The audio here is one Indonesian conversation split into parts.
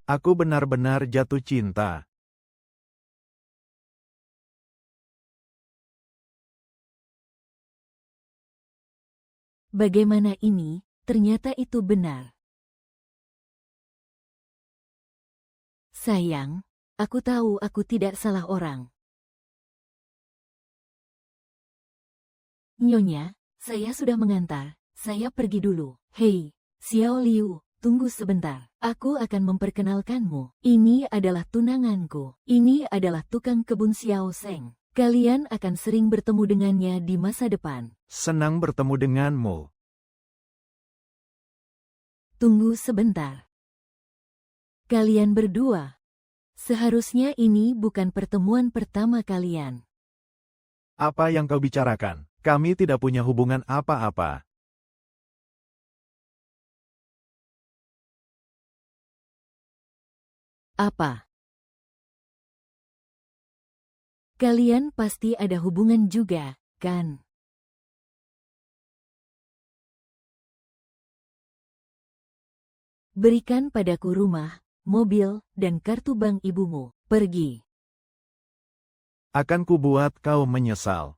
Aku benar-benar jatuh cinta. Bagaimana ini? Ternyata itu benar. Sayang, aku tahu aku tidak salah orang. Nyonya, saya sudah mengantar. Saya pergi dulu. Hei, Xiao Liu, tunggu sebentar. Aku akan memperkenalkanmu. Ini adalah tunanganku. Ini adalah tukang kebun Xiao Seng. Kalian akan sering bertemu dengannya di masa depan. Senang bertemu denganmu. Tunggu sebentar. Kalian berdua. Seharusnya ini bukan pertemuan pertama kalian. Apa yang kau bicarakan? Kami tidak punya hubungan apa-apa. Apa? Kalian pasti ada hubungan juga, kan? Berikan padaku rumah, mobil, dan kartu bank ibumu. Pergi. Akan kubuat kau menyesal.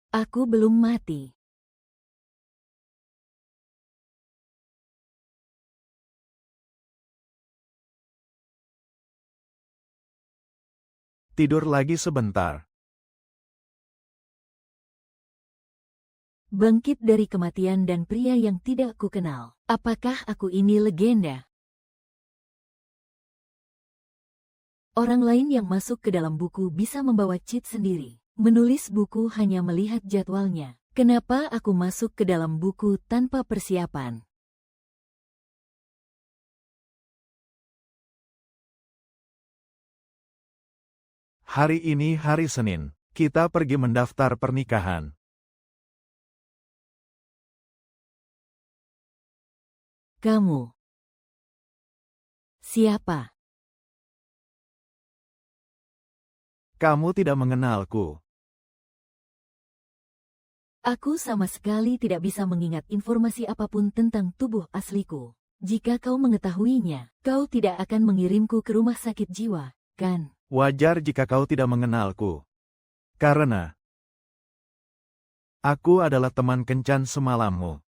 Aku belum mati. Tidur lagi sebentar. Bangkit dari kematian dan pria yang tidak kukenal. Apakah aku ini legenda? Orang lain yang masuk ke dalam buku bisa membawa cheat sendiri. Menulis buku hanya melihat jadwalnya. Kenapa aku masuk ke dalam buku tanpa persiapan? Hari ini hari Senin. Kita pergi mendaftar pernikahan. Kamu. Siapa? Kamu tidak mengenalku. Aku sama sekali tidak bisa mengingat informasi apapun tentang tubuh asliku. Jika kau mengetahuinya, kau tidak akan mengirimku ke rumah sakit jiwa, kan? Wajar jika kau tidak mengenalku. Karena aku adalah teman kencan semalammu.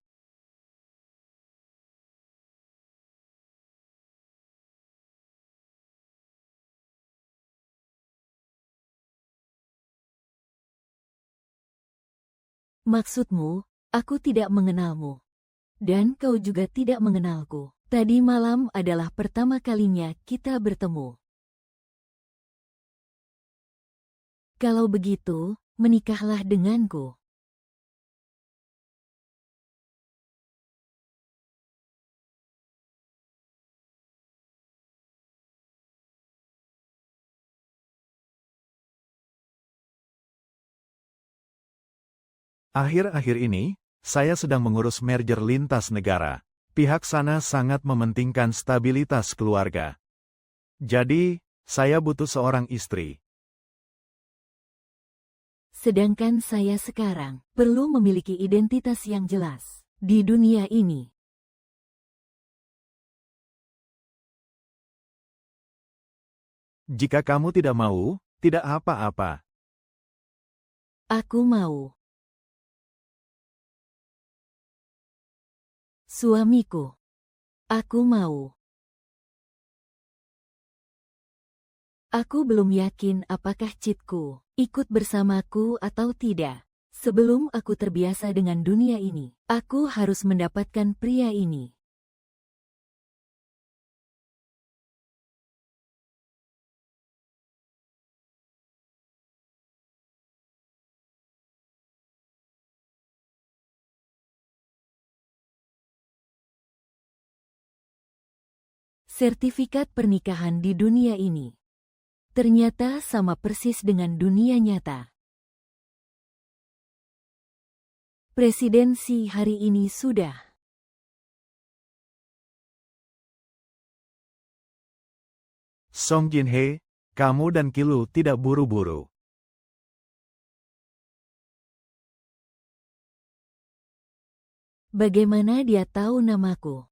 Maksudmu, aku tidak mengenalmu. Dan kau juga tidak mengenalku. Tadi malam adalah pertama kalinya kita bertemu. Kalau begitu, menikahlah denganku. Akhir-akhir ini, saya sedang mengurus merger lintas negara. Pihak sana sangat mementingkan stabilitas keluarga. Jadi, saya butuh seorang istri. Sedangkan saya sekarang perlu memiliki identitas yang jelas di dunia ini. Jika kamu tidak mau, tidak apa-apa. Aku mau. Suamiku. Aku mau. Aku belum yakin apakah cheatku ikut bersamaku atau tidak. Sebelum aku terbiasa dengan dunia ini, aku harus mendapatkan pria ini. Sertifikat pernikahan di dunia ini ternyata sama persis dengan dunia nyata. Presidensi hari ini sudah. Song Jin-hye, kamu dan Kilu tidak buru-buru. Bagaimana dia tahu namaku?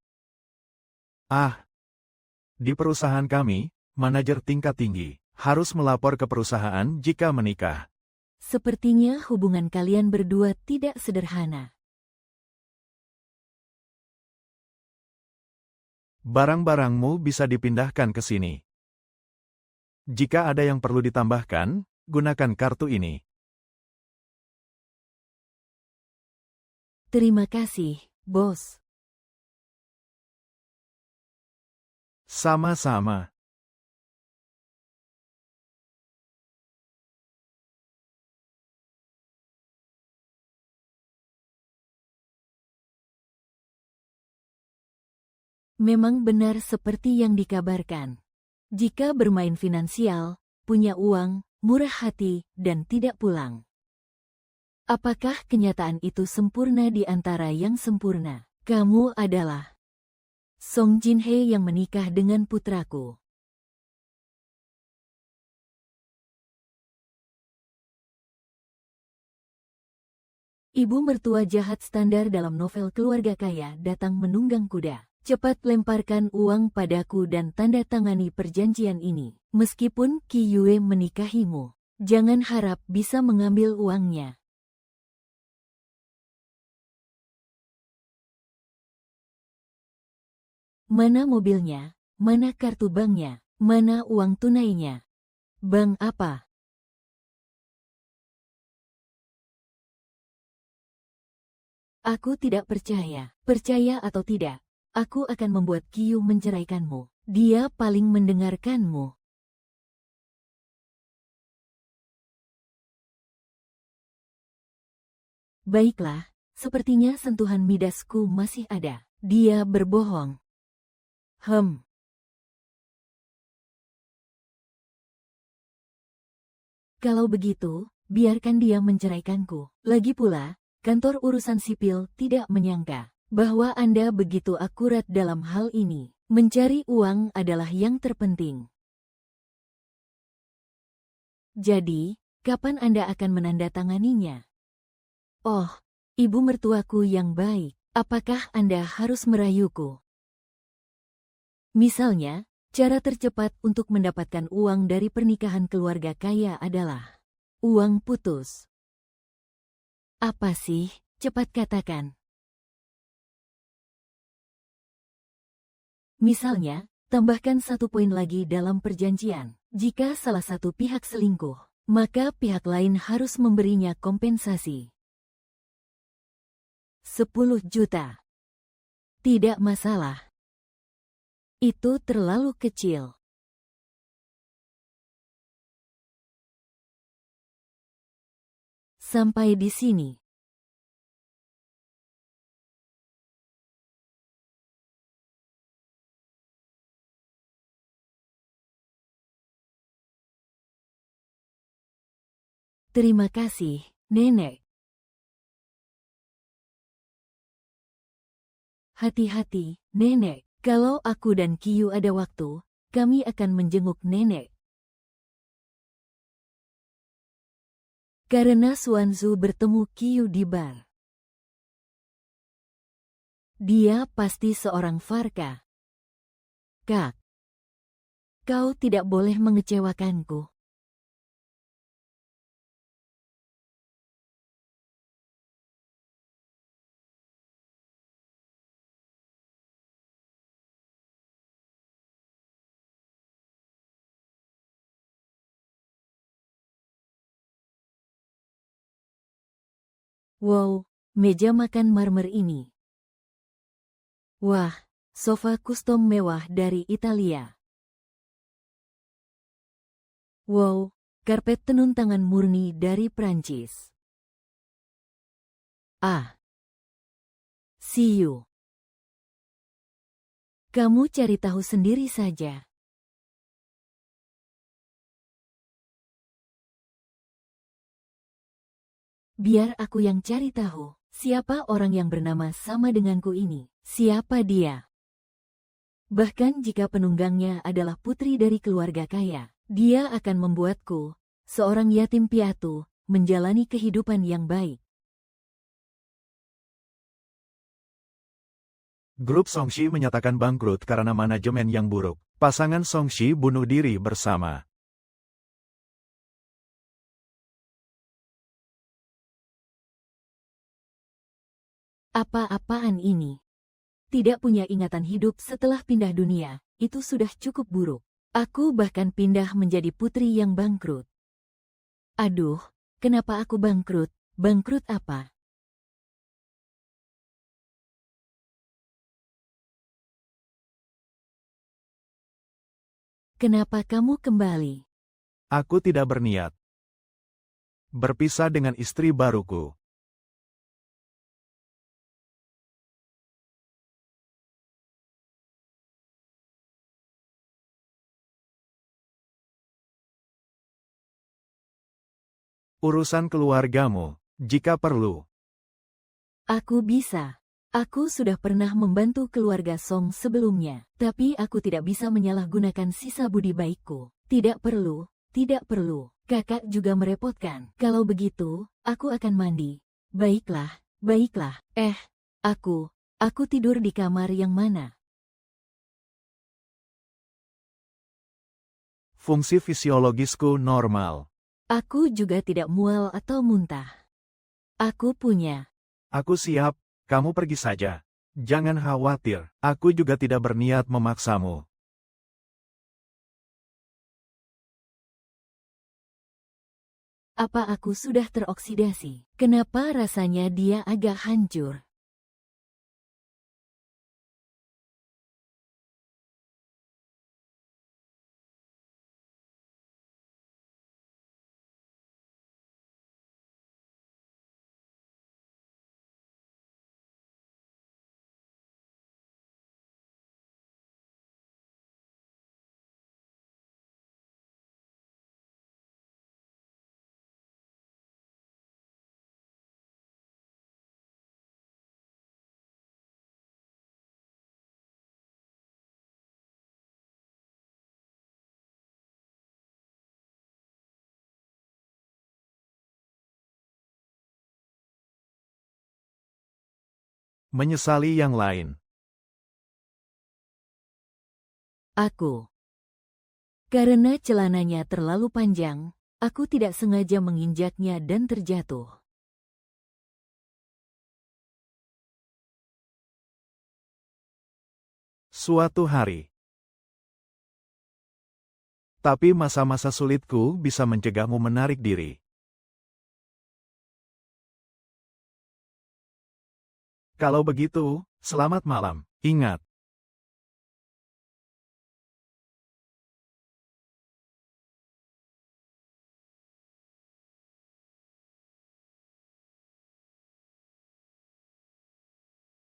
Ah, di perusahaan kami, manajer tingkat tinggi harus melapor ke perusahaan jika menikah. Sepertinya hubungan kalian berdua tidak sederhana. Barang-barangmu bisa dipindahkan ke sini. Jika ada yang perlu ditambahkan, gunakan kartu ini. Terima kasih, bos. Sama-sama. Memang benar seperti yang dikabarkan. Jika bermain finansial, punya uang, murah hati, dan tidak pulang. Apakah kenyataan itu sempurna di antara yang sempurna? Kamu adalah Song Jin-hye yang menikah dengan putraku. Ibu mertua jahat standar dalam novel keluarga kaya datang menunggang kuda. Cepat lemparkan uang padaku dan tanda tangani perjanjian ini. Meskipun Ki Yue menikahimu, jangan harap bisa mengambil uangnya. Mana mobilnya? Mana kartu banknya? Mana uang tunainya? Bank apa? Aku tidak percaya. Percaya atau tidak, aku akan membuat Kiyu menceraikanmu. Dia paling mendengarkanmu. Baiklah, sepertinya sentuhan Midasku masih ada. Dia berbohong. Kalau begitu, biarkan dia menceraikanku. Lagi pula, kantor urusan sipil tidak menyangka bahwa Anda begitu akurat dalam hal ini. Mencari uang adalah yang terpenting. Jadi, kapan Anda akan menandatanganinya? Oh, ibu mertuaku yang baik, apakah Anda harus merayuku? Misalnya, cara tercepat untuk mendapatkan uang dari pernikahan keluarga kaya adalah uang putus. Apa sih? Cepat katakan. Misalnya, tambahkan 1 poin lagi dalam perjanjian. Jika salah satu pihak selingkuh, maka pihak lain harus memberinya kompensasi. 10 juta. Tidak masalah. Itu terlalu kecil. Sampai di sini. Terima kasih, Nenek. Hati-hati, Nenek. Kalau aku dan Kiyu ada waktu, kami akan menjenguk Nenek. Karena Suanzu bertemu Kiyu di bar. Dia pasti seorang Farka. Kak, kau tidak boleh mengecewakanku. Wow, meja makan marmer ini. Wah, sofa kustom mewah dari Italia. Wow, karpet tenun tangan murni dari Prancis. Ah. See you. Kamu cari tahu sendiri saja. Biar aku yang cari tahu, siapa orang yang bernama sama denganku ini. Siapa dia? Bahkan jika penunggangnya adalah putri dari keluarga kaya, dia akan membuatku, seorang yatim piatu, menjalani kehidupan yang baik. Grup Songshi menyatakan bangkrut karena manajemen yang buruk. Pasangan Songshi bunuh diri bersama. Apa-apaan ini? Tidak punya ingatan hidup setelah pindah dunia, itu sudah cukup buruk. Aku bahkan pindah menjadi putri yang bangkrut. Aduh, kenapa aku bangkrut? Bangkrut apa? Kenapa kamu kembali? Aku tidak berniat berpisah dengan istri baruku. Urusan keluargamu, jika perlu. Aku bisa. Aku sudah pernah membantu keluarga Song sebelumnya, tapi aku tidak bisa menyalahgunakan sisa budi baikku. Tidak perlu, tidak perlu. Kakak juga merepotkan. Kalau begitu, aku akan mandi. Baiklah, baiklah. Aku tidur di kamar yang mana? Fungsi fisiologisku normal. Aku juga tidak mual atau muntah. Aku punya. Aku siap, kamu pergi saja. Jangan khawatir, aku juga tidak berniat memaksamu. Apa aku sudah teroksidasi? Kenapa rasanya dia agak hancur? Menyesali yang lain. Aku. Karena celananya terlalu panjang, aku tidak sengaja menginjaknya dan terjatuh. Suatu hari. Tapi masa-masa sulitku bisa mencegahmu menarik diri. Kalau begitu, selamat malam. Ingat,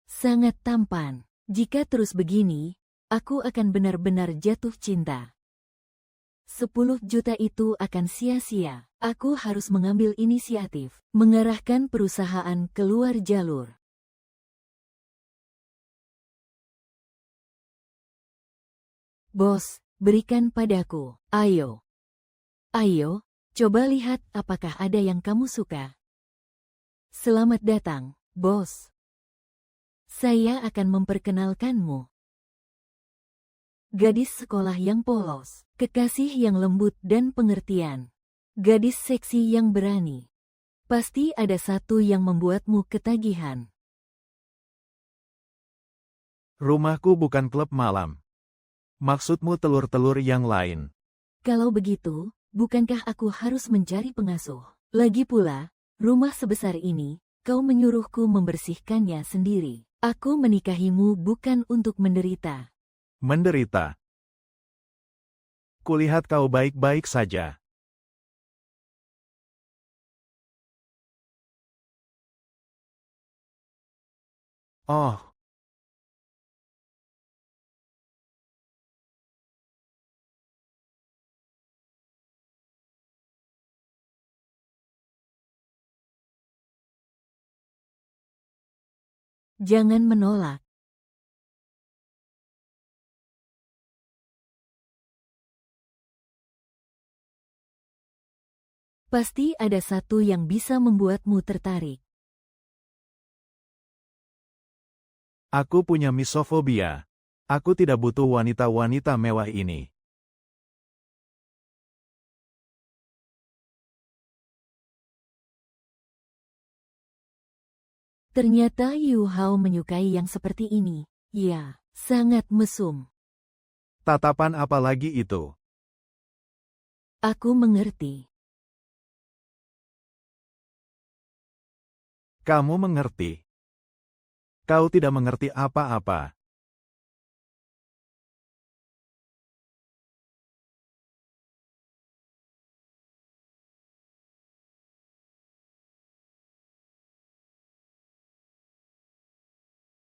Sangat tampan. Jika terus begini, aku akan benar-benar jatuh cinta. 10 juta itu akan sia-sia. Aku harus mengambil inisiatif, mengarahkan perusahaan keluar jalur. Bos, berikan padaku. Ayo. Ayo, coba lihat apakah ada yang kamu suka. Selamat datang, bos. Saya akan memperkenalkanmu. Gadis sekolah yang polos, kekasih yang lembut dan pengertian. Gadis seksi yang berani. Pasti ada satu yang membuatmu ketagihan. rumahku bukan klub malam. Maksudmu telur-telur yang lain. Kalau begitu, bukankah aku harus mencari pengasuh? Lagi pula, rumah sebesar ini, kau menyuruhku membersihkannya sendiri. Aku menikahimu bukan untuk menderita. Menderita. Kulihat kau baik-baik saja. Oh, Jangan menolak. Pasti ada satu yang bisa membuatmu tertarik. Aku punya misofobia. Aku tidak butuh wanita-wanita mewah ini. Ternyata Yu Hao menyukai yang seperti ini. Ya, sangat mesum. Tatapan apa lagi itu? Aku mengerti. Kamu mengerti. Kau tidak mengerti apa-apa.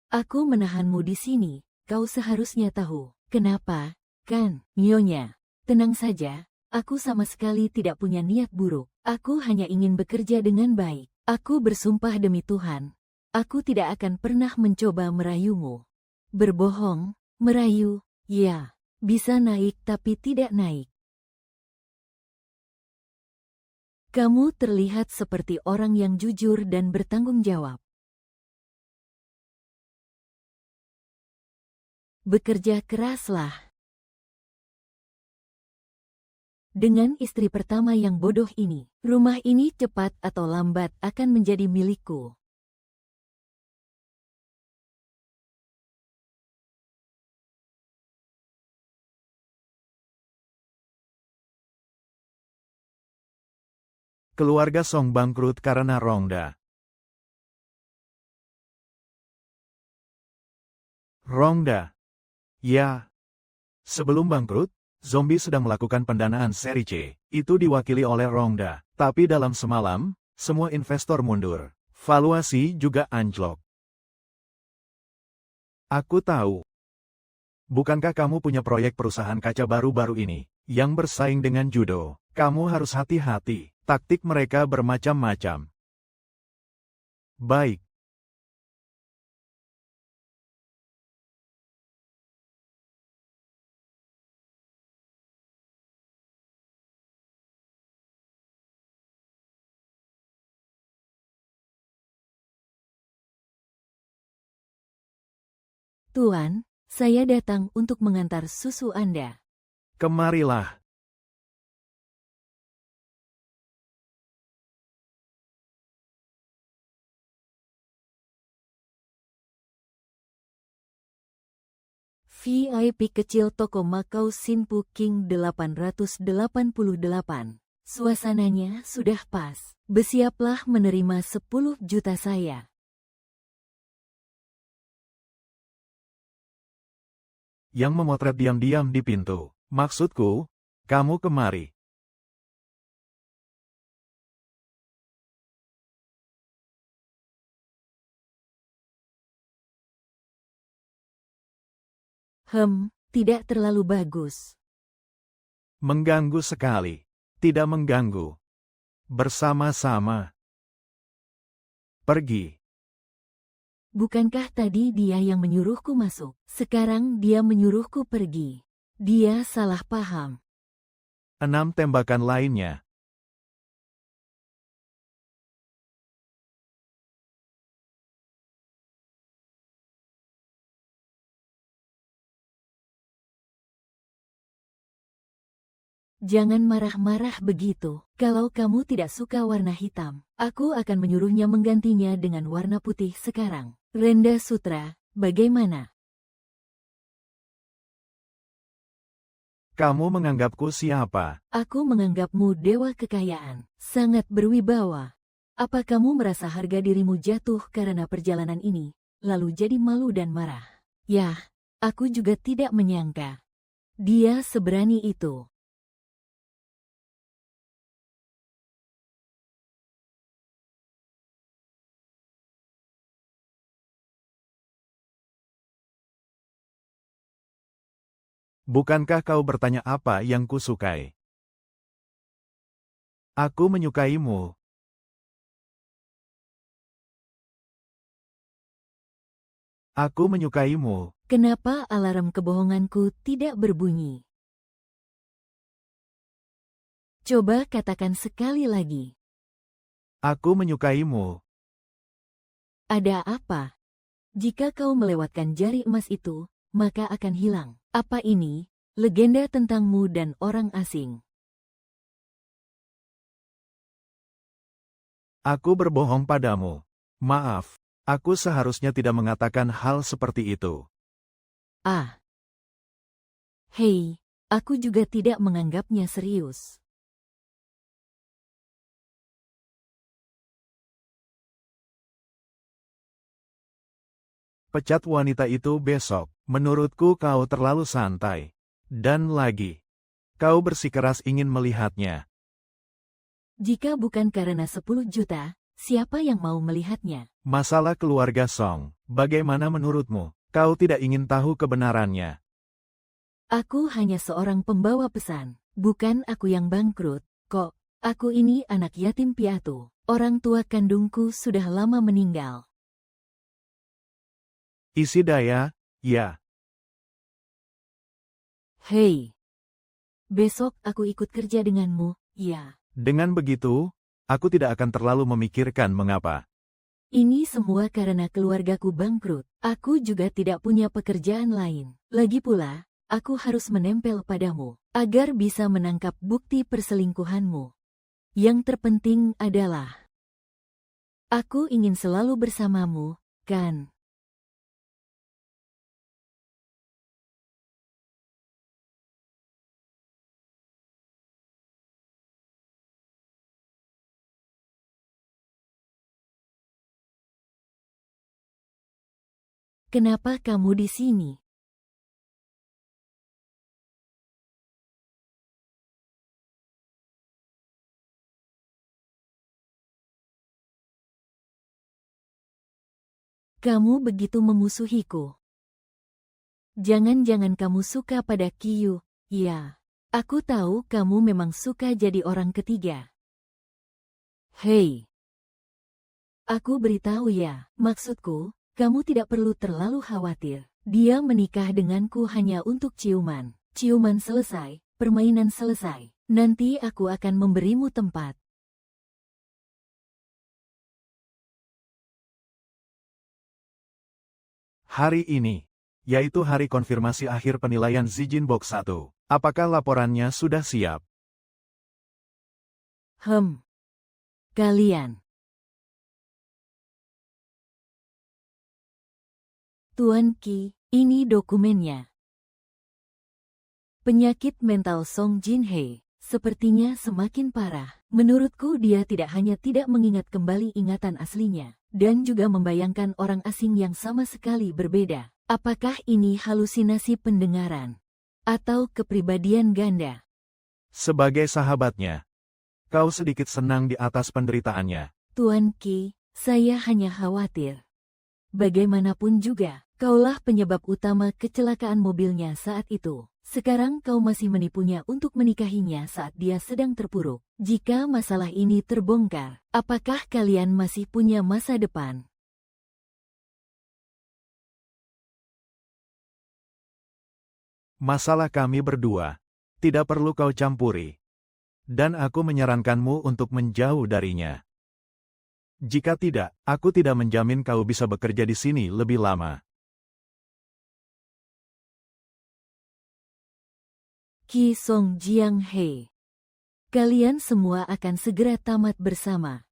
Aku menahanmu di sini. Kau seharusnya tahu. Kenapa, kan, Nyonya? Tenang saja. Aku sama sekali tidak punya niat buruk. Aku hanya ingin bekerja dengan baik. Aku bersumpah demi Tuhan. Aku tidak akan pernah mencoba merayumu. Berbohong, merayu, ya, bisa naik tapi tidak naik. Kamu terlihat seperti orang yang jujur dan bertanggung jawab. Bekerja keraslah. Dengan istri pertama yang bodoh ini, rumah ini cepat atau lambat akan menjadi milikku. Keluarga Song bangkrut karena Rongda. Rongda. Ya. Sebelum bangkrut, Zombie sedang melakukan pendanaan seri C. Itu diwakili oleh Rongda. Tapi dalam semalam, semua investor mundur. Valuasi juga anjlok. Aku tahu. Bukankah kamu punya proyek perusahaan kaca baru-baru ini, yang bersaing dengan judo? Kamu harus hati-hati. Taktik mereka bermacam-macam. Baik. Tuan, saya datang untuk mengantar susu Anda. Kemarilah. VIP kecil toko Macau Sinpu King 888. Suasananya sudah pas. Bersiaplah menerima 10 juta saya. Yang memotret diam-diam di pintu. Maksudku, kamu kemari. Tidak terlalu bagus. Mengganggu sekali. Tidak mengganggu. Bersama-sama. Pergi. Bukankah tadi dia yang menyuruhku masuk? Sekarang dia menyuruhku pergi. Dia salah paham. 6 tembakan lainnya. Jangan marah-marah begitu. Kalau kamu tidak suka warna hitam, aku akan menyuruhnya menggantinya dengan warna putih sekarang. Renda Sutra, bagaimana? Kamu menganggapku siapa? Aku menganggapmu dewa kekayaan, sangat berwibawa. Apa kamu merasa harga dirimu jatuh karena perjalanan ini, lalu jadi malu dan marah? Yah, aku juga tidak menyangka. Dia seberani itu. Bukankah kau bertanya apa yang kusukai? Aku menyukaimu. Aku menyukaimu. Kenapa alarm kebohonganku tidak berbunyi? Coba katakan sekali lagi. Aku menyukaimu. Ada apa? Jika kau melewatkan jari emas itu, maka akan hilang. Apa ini? Legenda tentangmu dan orang asing. Aku berbohong padamu. Maaf, aku seharusnya tidak mengatakan hal seperti itu. Ah. Hei, aku juga tidak menganggapnya serius. Pecat wanita itu besok. Menurutku kau terlalu santai. Dan lagi, kau bersikeras ingin melihatnya. Jika bukan karena 10 juta, siapa yang mau melihatnya? Masalah keluarga Song, bagaimana menurutmu? Kau tidak ingin tahu kebenarannya. Aku hanya seorang pembawa pesan, bukan aku yang bangkrut, kok. Aku ini anak yatim piatu. Orang tua kandungku sudah lama meninggal. Isi daya, ya. Hei, besok aku ikut kerja denganmu, ya. Dengan begitu, aku tidak akan terlalu memikirkan mengapa. Ini semua karena keluargaku bangkrut. Aku juga tidak punya pekerjaan lain. Lagi pula, aku harus menempel padamu, agar bisa menangkap bukti perselingkuhanmu. Yang terpenting adalah, aku ingin selalu bersamamu, kan? Kenapa kamu di sini? Kamu begitu memusuhiku. Jangan-jangan kamu suka pada Kyu, ya. Aku tahu kamu memang suka jadi orang ketiga. Hei. Aku beritahu ya, maksudku, kamu tidak perlu terlalu khawatir. Dia menikah denganku hanya untuk ciuman. Ciuman selesai, permainan selesai. Nanti aku akan memberimu tempat. Hari ini, yaitu hari konfirmasi akhir penilaian Zijin Box 1. Apakah laporannya sudah siap? Kalian. Tuan Qi, ini dokumennya. Penyakit mental Song Jin-hye sepertinya semakin parah. Menurutku dia tidak hanya tidak mengingat kembali ingatan aslinya, dan juga membayangkan orang asing yang sama sekali berbeda. Apakah ini halusinasi pendengaran? Atau kepribadian ganda? Sebagai sahabatnya, kau sedikit senang di atas penderitaannya. Tuan Qi, saya hanya khawatir. Bagaimanapun juga, kaulah penyebab utama kecelakaan mobilnya saat itu. Sekarang kau masih menipunya untuk menikahinya saat dia sedang terpuruk. Jika masalah ini terbongkar, apakah kalian masih punya masa depan? Masalah kami berdua, tidak perlu kau campuri. Dan aku menyarankanmu untuk menjauh darinya. Jika tidak, aku tidak menjamin kau bisa bekerja di sini lebih lama. Qi Song Jiang-hye. Kalian semua akan segera tamat bersama.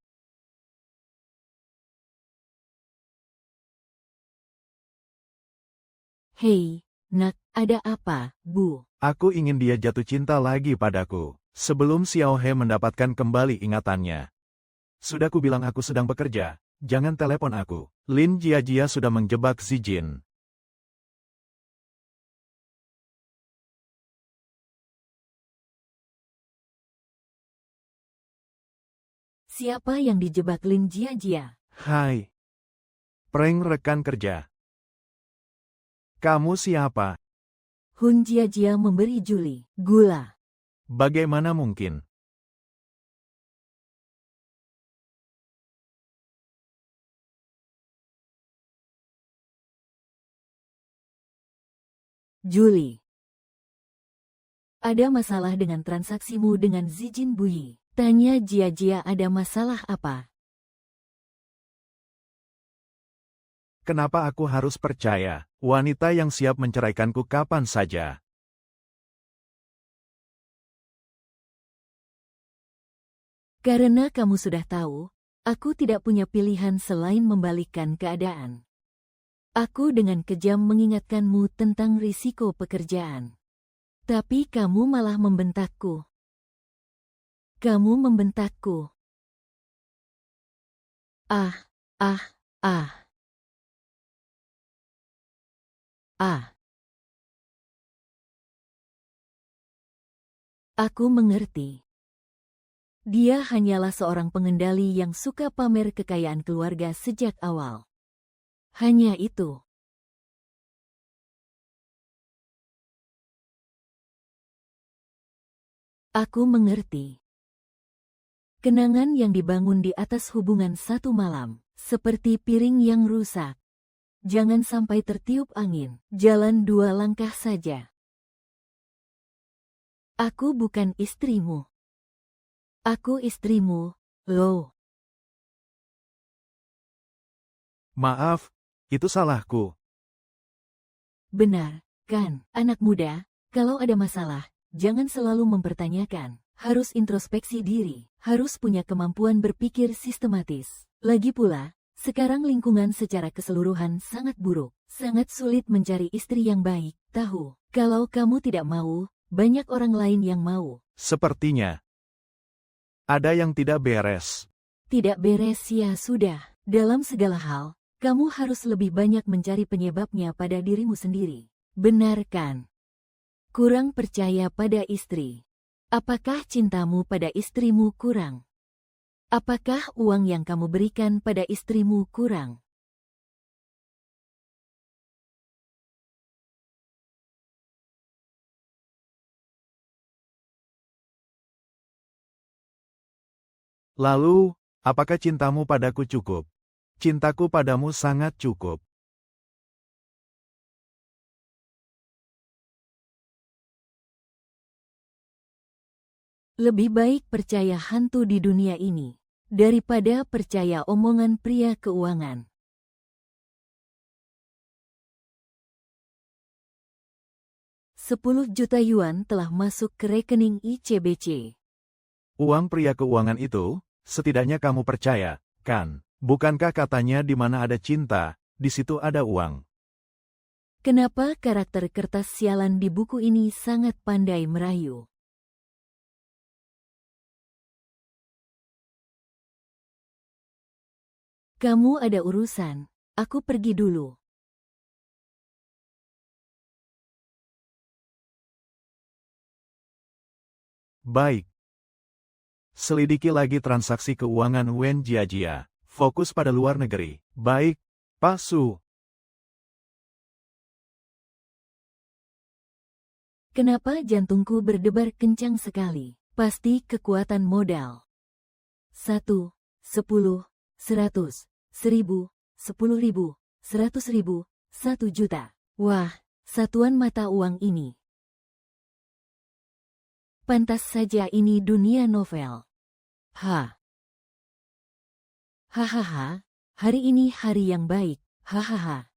Hei, nak, ada apa, Bu? Aku ingin dia jatuh cinta lagi padaku, sebelum Xiao He mendapatkan kembali ingatannya. Sudah kubilang aku sedang bekerja, jangan telepon aku. Lin Jiajia sudah menjebak Zijin. Siapa yang dijebak Lin Jiajia? Hai. Prank rekan kerja. Kamu siapa? Hun Jiajia memberi Juli gula. Bagaimana mungkin? Julie. Ada masalah dengan transaksimu dengan Zijin Buyi. Tanya Jia, ada masalah apa? Kenapa aku harus percaya wanita yang siap menceraikanku kapan saja? Karena kamu sudah tahu, aku tidak punya pilihan selain membalikkan keadaan. Aku dengan kejam mengingatkanmu tentang risiko pekerjaan. Tapi kamu malah membentakku. Kamu membentakku. Ah. Aku mengerti. Dia hanyalah seorang pengendali yang suka pamer kekayaan keluarga sejak awal. Hanya itu. Aku mengerti. Kenangan yang dibangun di atas hubungan satu malam, seperti piring yang rusak. Jangan sampai tertiup angin, jalan 2 langkah saja. Aku bukan istrimu. Aku istrimu, Lo. Maaf, itu salahku. Benar, kan, anak muda? Kalau ada masalah, jangan selalu mempertanyakan. Harus introspeksi diri, harus punya kemampuan berpikir sistematis. Lagi pula, sekarang lingkungan secara keseluruhan sangat buruk. Sangat sulit mencari istri yang baik. Tahu, kalau kamu tidak mau, banyak orang lain yang mau. Sepertinya ada yang tidak beres. Tidak beres ya sudah. Dalam segala hal, kamu harus lebih banyak mencari penyebabnya pada dirimu sendiri. Benar kan? Kurang percaya pada istri. Apakah cintamu pada istrimu kurang? Apakah uang yang kamu berikan pada istrimu kurang? Lalu, apakah cintamu padaku cukup? Cintaku padamu sangat cukup. Lebih baik percaya hantu di dunia ini, daripada percaya omongan pria keuangan. $10 juta telah masuk ke rekening ICBC. Uang pria keuangan itu, setidaknya kamu percaya, kan? Bukankah katanya di mana ada cinta, di situ ada uang? Kenapa karakter kertas sialan di buku ini sangat pandai merayu? Kamu ada urusan, aku pergi dulu. Baik. Selidiki lagi transaksi keuangan Wen Jiajia. Fokus pada luar negeri. Baik, Pak Su. Kenapa jantungku berdebar kencang sekali? Pasti kekuatan modal. 1, 10, 100, 1000, 10.000, 100.000, 1 juta. Wah, satuan mata uang ini. Pantas saja ini dunia novel. Hahaha, hari ini hari yang baik, hahaha.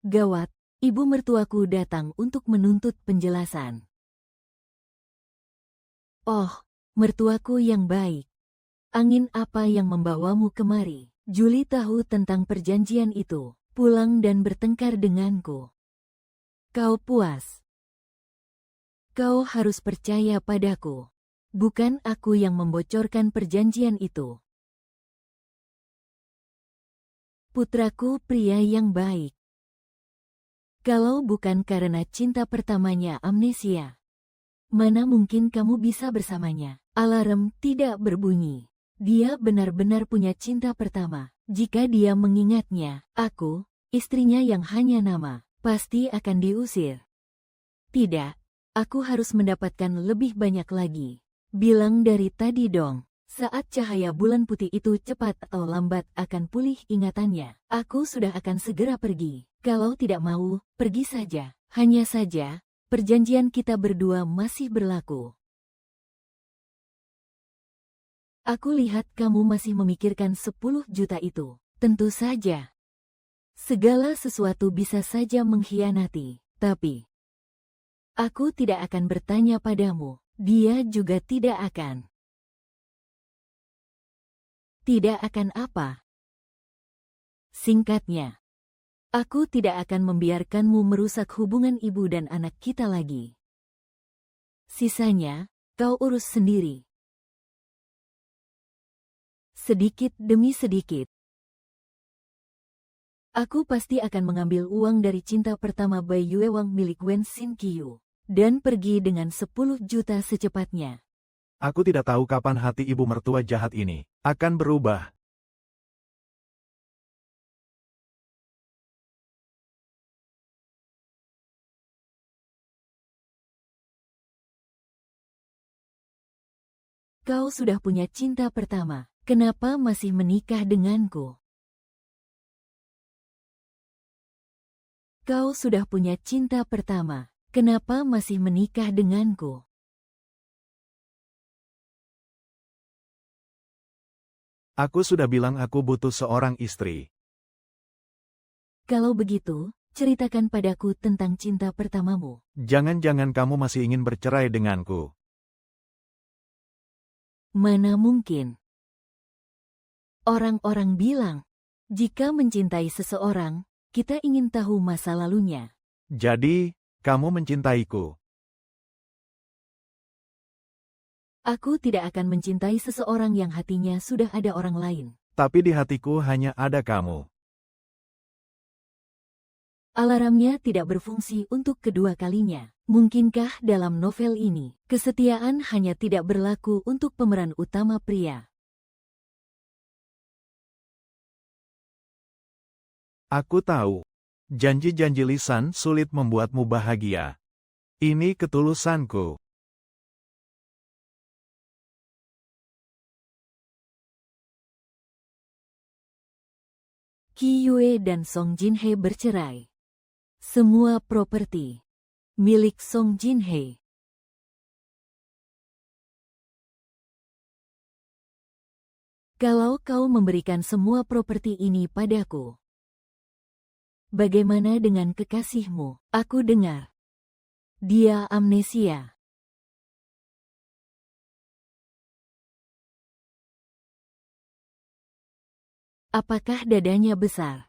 Gawat, ibu mertuaku datang untuk menuntut penjelasan. Oh, mertuaku yang baik. Angin apa yang membawamu kemari? Julie tahu tentang perjanjian itu, pulang dan bertengkar denganku. Kau puas? Kau harus percaya padaku. Bukan aku yang membocorkan perjanjian itu. Putraku pria yang baik. Kalau bukan karena cinta pertamanya amnesia, mana mungkin kamu bisa bersamanya? Alarm tidak berbunyi. Dia benar-benar punya cinta pertama. Jika dia mengingatnya, aku, istrinya yang hanya nama, pasti akan diusir. Tidak, aku harus mendapatkan lebih banyak lagi. Bilang dari tadi dong. Saat cahaya bulan putih itu cepat atau lambat akan pulih ingatannya, aku sudah akan segera pergi. Kalau tidak mau, pergi saja. Hanya saja, perjanjian kita berdua masih berlaku. Aku lihat kamu masih memikirkan 10 juta itu. Tentu saja. Segala sesuatu bisa saja mengkhianati, tapi aku tidak akan bertanya padamu. Dia juga tidak akan. Tidak akan apa? Singkatnya, aku tidak akan membiarkanmu merusak hubungan ibu dan anak kita lagi. Sisanya, kau urus sendiri. Sedikit demi sedikit. Aku pasti akan mengambil uang dari cinta pertama Bai Yuewang milik Wen Xin Qiu dan pergi dengan 10 juta secepatnya. Aku tidak tahu kapan hati ibu mertua jahat ini akan berubah. Kau sudah punya cinta pertama, kenapa masih menikah denganku? Kau sudah punya cinta pertama, kenapa masih menikah denganku? Aku sudah bilang aku butuh seorang istri. Kalau begitu, ceritakan padaku tentang cinta pertamamu. Jangan-jangan kamu masih ingin bercerai denganku. Mana mungkin? Orang-orang bilang, jika mencintai seseorang, kita ingin tahu masa lalunya. Jadi, kamu mencintaiku. Aku tidak akan mencintai seseorang yang hatinya sudah ada orang lain. Tapi di hatiku hanya ada kamu. Alarmnya tidak berfungsi untuk kedua kalinya. Mungkinkah dalam novel ini, kesetiaan hanya tidak berlaku untuk pemeran utama pria? Aku tahu. Janji-janji lisan sulit membuatmu bahagia. Ini ketulusanku. Qi Yue dan Song Jinhye bercerai. Semua properti milik Song Jinhye. Kalau kau memberikan semua properti ini padaku, bagaimana dengan kekasihmu? Aku dengar dia amnesia. Apakah dadanya besar?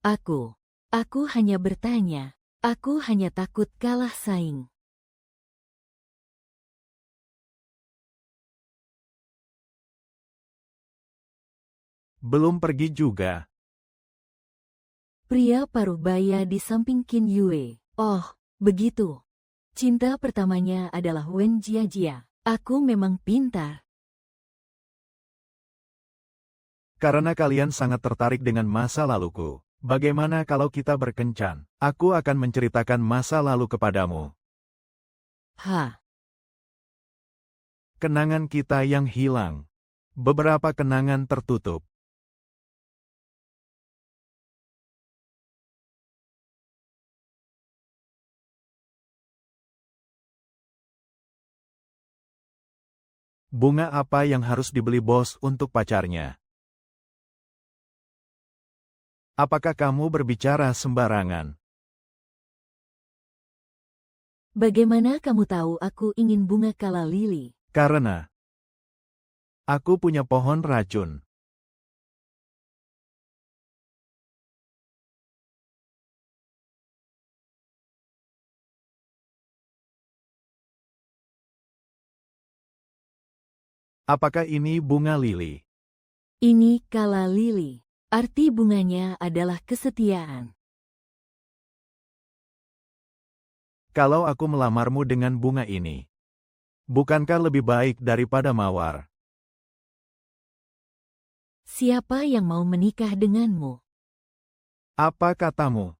Aku hanya bertanya. Aku hanya takut kalah saing. Belum pergi juga. Pria paruh baya di samping Qin Yue. Oh, begitu. Cinta pertamanya adalah Wen Jiajia. Aku memang pintar. Karena kalian sangat tertarik dengan masa laluku. Bagaimana kalau kita berkencan? Aku akan menceritakan masa lalu kepadamu. Kenangan kita yang hilang. Beberapa kenangan tertutup. Bunga apa yang harus dibeli bos untuk pacarnya? Apakah kamu berbicara sembarangan? Bagaimana kamu tahu aku ingin bunga kala lili? Karena aku punya pohon racun. Apakah ini bunga lili? Ini kala lili. Arti bunganya adalah kesetiaan. Kalau aku melamarmu dengan bunga ini, bukankah lebih baik daripada mawar? Siapa yang mau menikah denganmu? Apa katamu?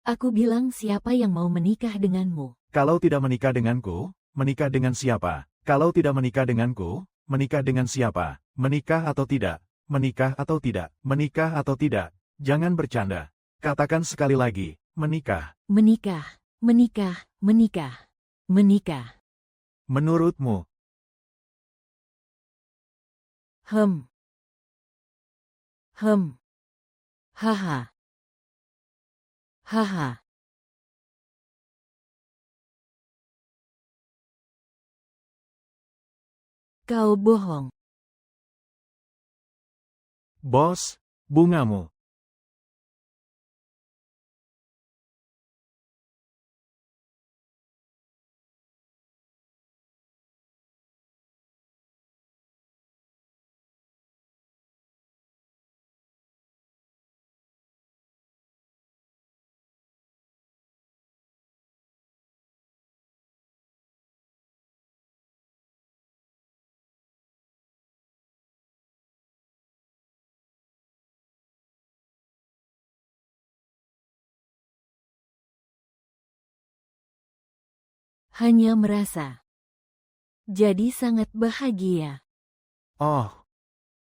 Aku bilang siapa yang mau menikah denganmu? Kalau tidak menikah denganku, menikah dengan siapa? Kalau tidak menikah denganku, Menikah dengan siapa? Menikah atau tidak? Menikah atau tidak? Menikah atau tidak? Jangan bercanda. Katakan sekali lagi, menikah. Menikah, menikah, menikah, menikah. Menurutmu, Hem. Hem. Haha. Haha. Kau bohong. bos, bungamu. Hanya merasa. Jadi sangat bahagia. Oh,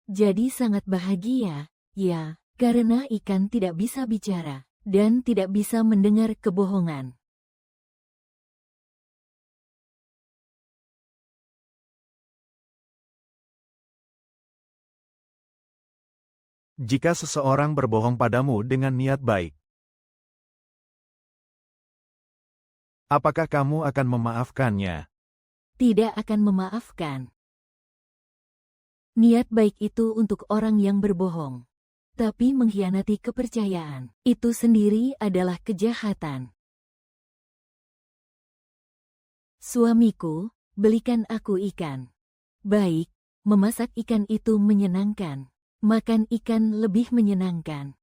Jadi sangat bahagia, ya, karena ikan tidak bisa bicara dan tidak bisa mendengar kebohongan. jika seseorang berbohong padamu dengan niat baik, apakah kamu akan memaafkannya? Tidak akan memaafkan. Niat baik itu untuk orang yang berbohong. Tapi mengkhianati kepercayaan, itu sendiri adalah kejahatan. Suamiku, belikan aku ikan. Baik, memasak ikan itu menyenangkan. Makan ikan lebih menyenangkan.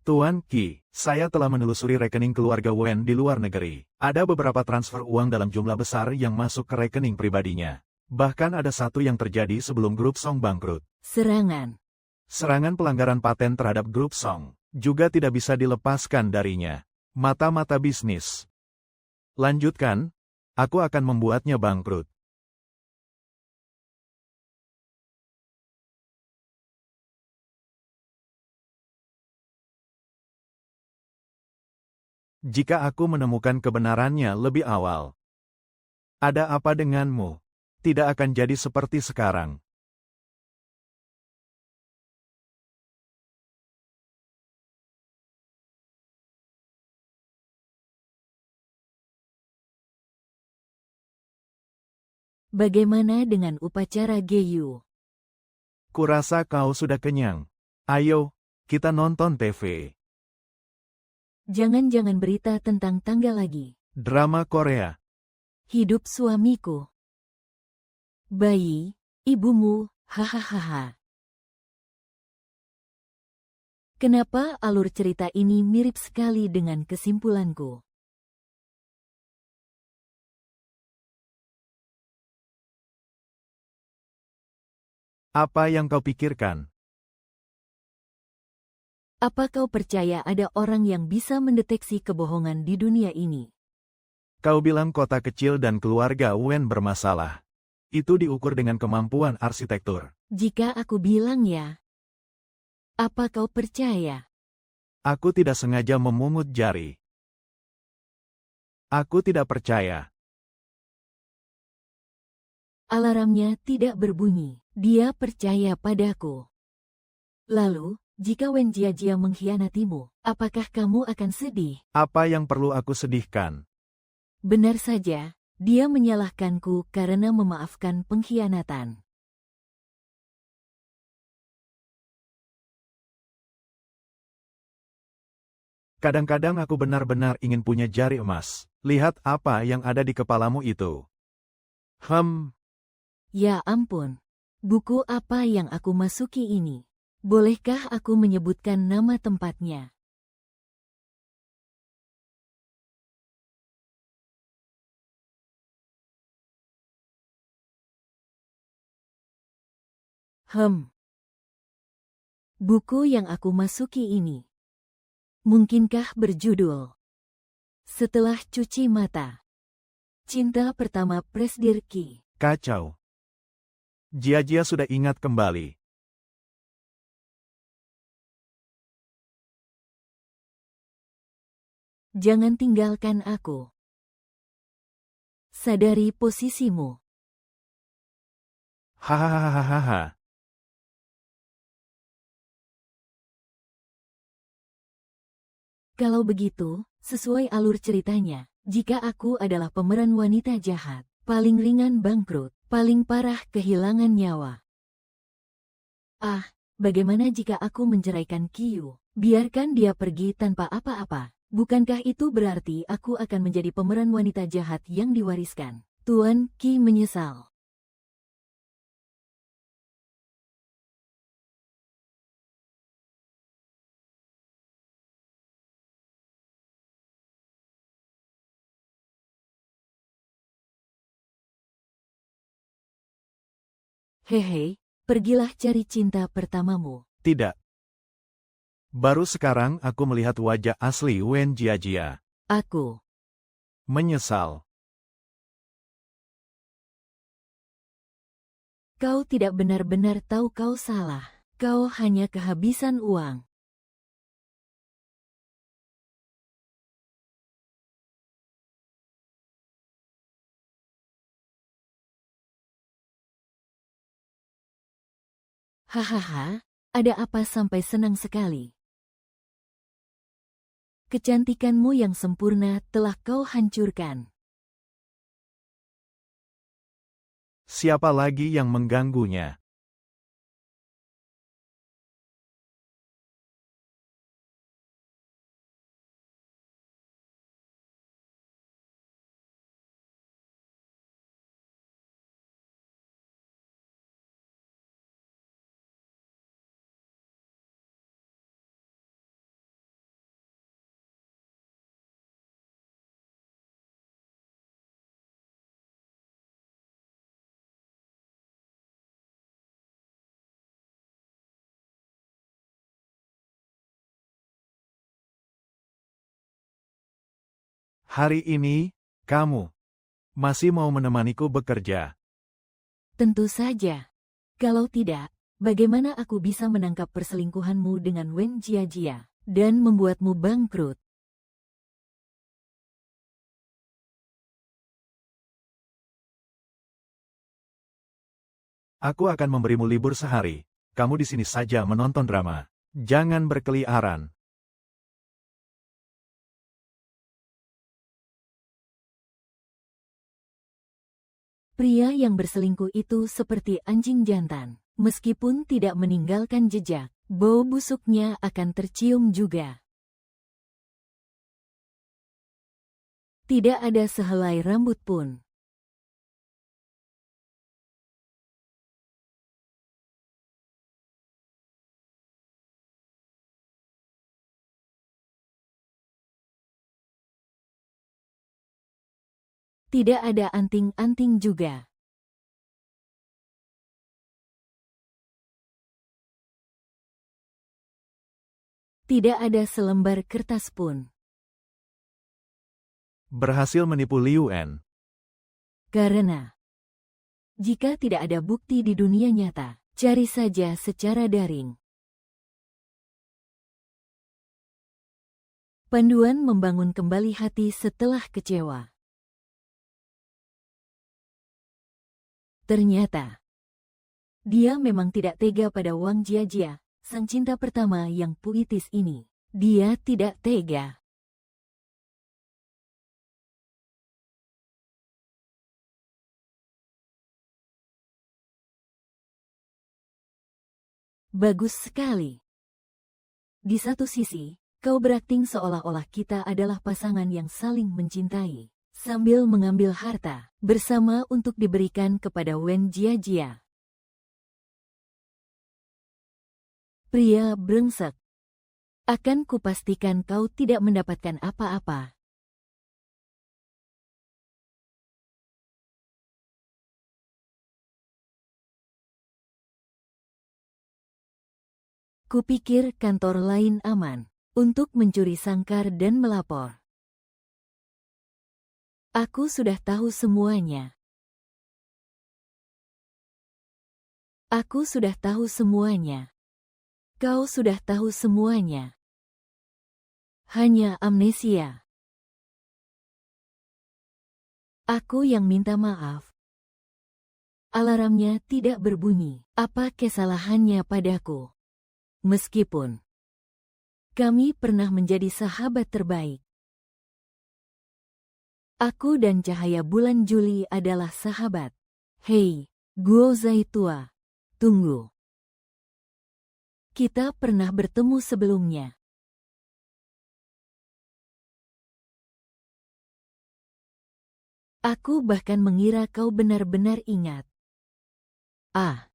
Tuan Qi, saya telah menelusuri rekening keluarga Wen di luar negeri. Ada beberapa transfer uang dalam jumlah besar yang masuk ke rekening pribadinya. Bahkan ada satu yang terjadi sebelum grup Song bangkrut. Serangan. Serangan pelanggaran paten terhadap grup Song juga tidak bisa dilepaskan darinya. Mata-mata bisnis. Lanjutkan, aku akan membuatnya bangkrut. Jika aku menemukan kebenarannya lebih awal. Ada apa denganmu? Tidak akan jadi seperti sekarang. Bagaimana dengan upacara Geyu? Kurasa kau sudah kenyang. Ayo, kita nonton TV. Jangan-jangan berita tentang tangga lagi. Drama Korea. Hidup suamiku. Bayi, ibumu, hahaha. Kenapa alur cerita ini mirip sekali dengan kesimpulanku? Apa yang kau pikirkan? Apa kau percaya ada orang yang bisa mendeteksi kebohongan di dunia ini? Kau bilang kota kecil dan keluarga Wen bermasalah. Itu diukur dengan kemampuan arsitektur. Jika aku bilang ya, apa kau percaya? Aku tidak sengaja memungut jari. Aku tidak percaya. Alarmnya tidak berbunyi. Dia percaya padaku. Lalu, jika Wen Jiajia mengkhianatimu, apakah kamu akan sedih? Apa yang perlu aku sedihkan? Benar saja, dia menyalahkanku karena memaafkan pengkhianatan. Kadang-kadang aku benar-benar ingin punya jari emas. Lihat apa yang ada di kepalamu itu. Ya ampun, buku apa yang aku masuki ini? Bolehkah aku menyebutkan nama tempatnya? Buku yang aku masuki ini. Mungkinkah berjudul Setelah Cuci Mata. Cinta Pertama Presdir Qi. Kacau. Jia sudah ingat kembali. Jangan tinggalkan aku. Sadari posisimu. Hahaha. Kalau begitu, sesuai alur ceritanya, jika aku adalah pemeran wanita jahat, paling ringan bangkrut, paling parah kehilangan nyawa. Ah, bagaimana jika aku menceraikan Qiu? Biarkan dia pergi tanpa apa-apa. Bukankah itu berarti aku akan menjadi pemeran wanita jahat yang diwariskan? Tuan Qi menyesal. Hehe, pergilah cari cinta pertamamu. Tidak. Baru sekarang aku melihat wajah asli Wen Jia. Aku Menyesal. Kau tidak benar-benar tahu kau salah. Kau hanya kehabisan uang. Hahaha, ada apa sampai senang sekali? Kecantikanmu yang sempurna telah kau hancurkan. Siapa lagi yang mengganggunya? Hari ini, kamu masih mau menemaniku bekerja? Tentu saja. Kalau tidak, bagaimana aku bisa menangkap perselingkuhanmu dengan Wen Jia dan membuatmu bangkrut? Aku akan memberimu libur sehari. Kamu di sini saja menonton drama. Jangan berkeliaran. Pria yang berselingkuh itu seperti anjing jantan. Meskipun tidak meninggalkan jejak, bau busuknya akan tercium juga. Tidak ada sehelai rambut pun. Tidak ada anting-anting juga. Tidak ada selembar kertas pun. Berhasil menipu Liu En. Karena jika tidak ada bukti di dunia nyata, cari saja secara daring. Panduan membangun kembali hati setelah kecewa. Ternyata, dia memang tidak tega pada Wang Jia, sang cinta pertama yang puitis ini. Dia tidak tega. Bagus sekali. Di satu sisi, kau berakting seolah-olah kita adalah pasangan yang saling mencintai, sambil mengambil harta bersama untuk diberikan kepada Wen Jia. Pria brengsek. Akan kupastikan kau tidak mendapatkan apa-apa. Kupikir kantor lain aman. untuk mencuri sangkar dan melapor. Aku sudah tahu semuanya. Aku sudah tahu semuanya. Kau sudah tahu semuanya. Hanya amnesia. Aku yang minta maaf. Alarmnya tidak berbunyi. Apa kesalahannya padaku? Meskipun kami pernah menjadi sahabat terbaik. Aku dan cahaya bulan Juli adalah sahabat. Hei, Guo Zaitua. Tunggu. Kita pernah bertemu sebelumnya. Aku bahkan mengira kau benar-benar ingat. Ah.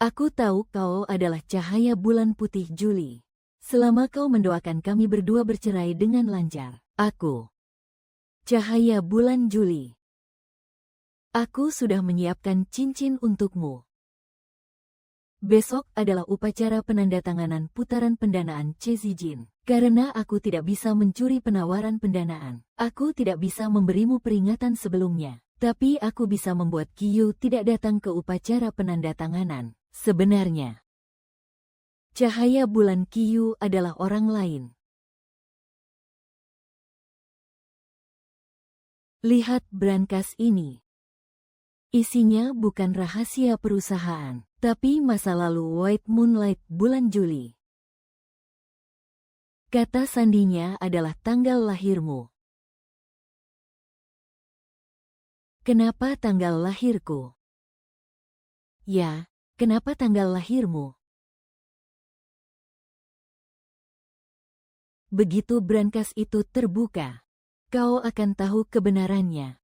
Aku tahu kau adalah cahaya bulan putih Juli. Selama kau mendoakan kami berdua bercerai dengan lancar. Aku. Cahaya bulan Juli. Aku sudah menyiapkan cincin untukmu. Besok adalah upacara penandatanganan putaran pendanaan Cezijin. Karena aku tidak bisa mencuri penawaran pendanaan, aku tidak bisa memberimu peringatan sebelumnya. Tapi aku bisa membuat Qiyu tidak datang ke upacara penandatanganan. Sebenarnya, cahaya bulan Qiyu adalah orang lain. Lihat brankas ini. Isinya bukan rahasia perusahaan, tapi masa lalu White Moonlight bulan Juli. Kata sandinya adalah tanggal lahirmu. Kenapa tanggal lahirku? Ya, kenapa tanggal lahirmu? Begitu brankas itu terbuka, kau akan tahu kebenarannya.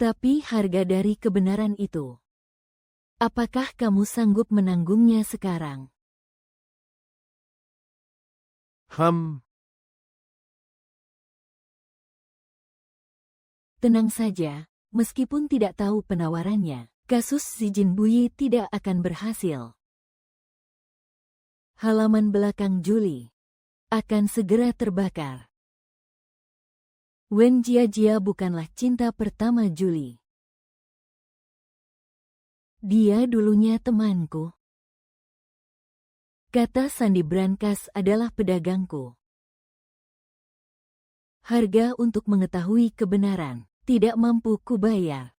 Tapi harga dari kebenaran itu. Apakah kamu sanggup menanggungnya sekarang? Tenang saja, meskipun tidak tahu penawarannya, kasus si Jin Buyi tidak akan berhasil. Halaman belakang Juli akan segera terbakar. Wen Jiajia bukanlah cinta pertama Juli. Dia dulunya temanku. Kata sandi brankas adalah pedagangku. Harga untuk mengetahui kebenaran tidak mampu kubayar.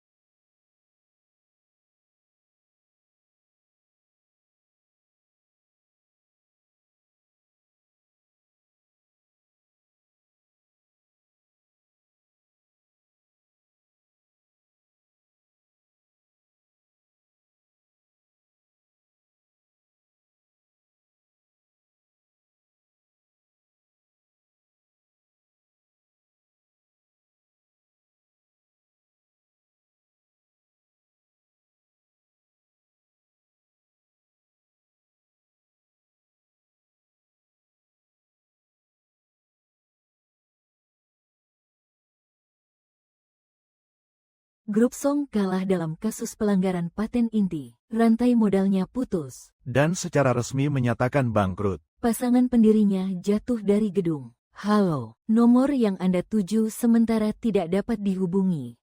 Grup Song kalah dalam kasus pelanggaran paten inti. Rantai modalnya putus. Dan secara resmi menyatakan bangkrut. Pasangan pendirinya jatuh dari gedung. Halo, nomor yang Anda tuju sementara tidak dapat dihubungi.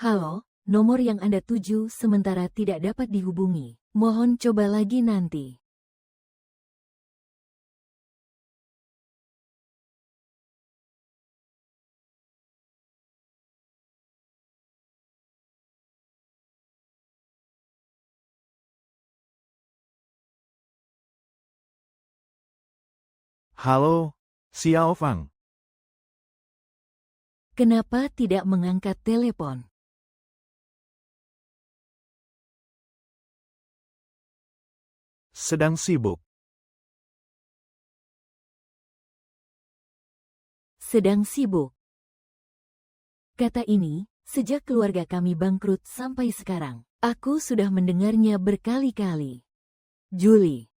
Halo, nomor yang Anda tuju sementara tidak dapat dihubungi. Mohon coba lagi nanti. Halo, Xiao Fang. Kenapa tidak mengangkat telepon? Sedang sibuk. Sedang sibuk. Kata ini, sejak keluarga kami bangkrut sampai sekarang, aku sudah mendengarnya berkali-kali. Juli.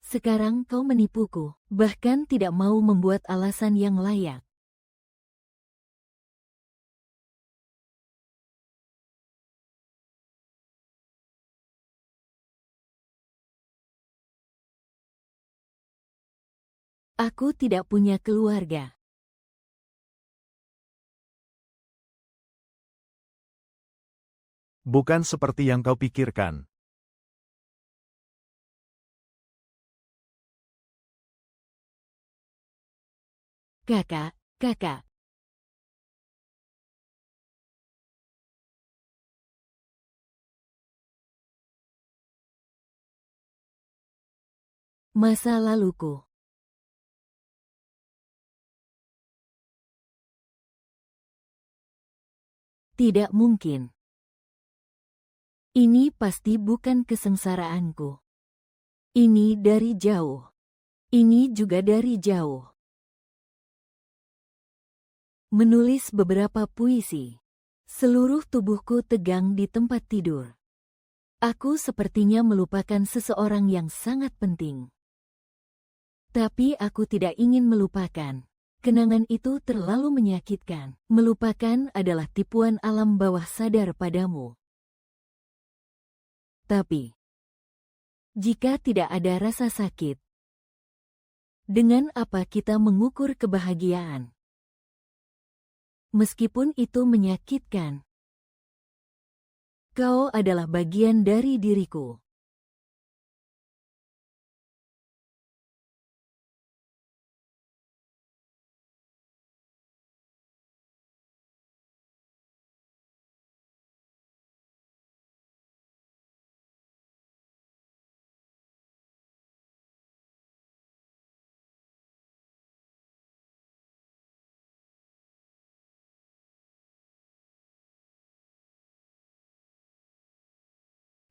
Sekarang kau menipuku, bahkan tidak mau membuat alasan yang layak. Aku tidak punya keluarga. Bukan seperti yang kau pikirkan. Kakak. Masa laluku. Tidak mungkin. Ini pasti bukan kesengsaraanku. Ini dari jauh. Ini juga dari jauh. Menulis beberapa puisi. Seluruh tubuhku tegang di tempat tidur. Aku sepertinya melupakan seseorang yang sangat penting. Tapi aku tidak ingin melupakan. Kenangan itu terlalu menyakitkan. Melupakan adalah tipuan alam bawah sadar padamu. Tapi, jika tidak ada rasa sakit, dengan apa kita mengukur kebahagiaan? Meskipun itu menyakitkan, kau adalah bagian dari diriku.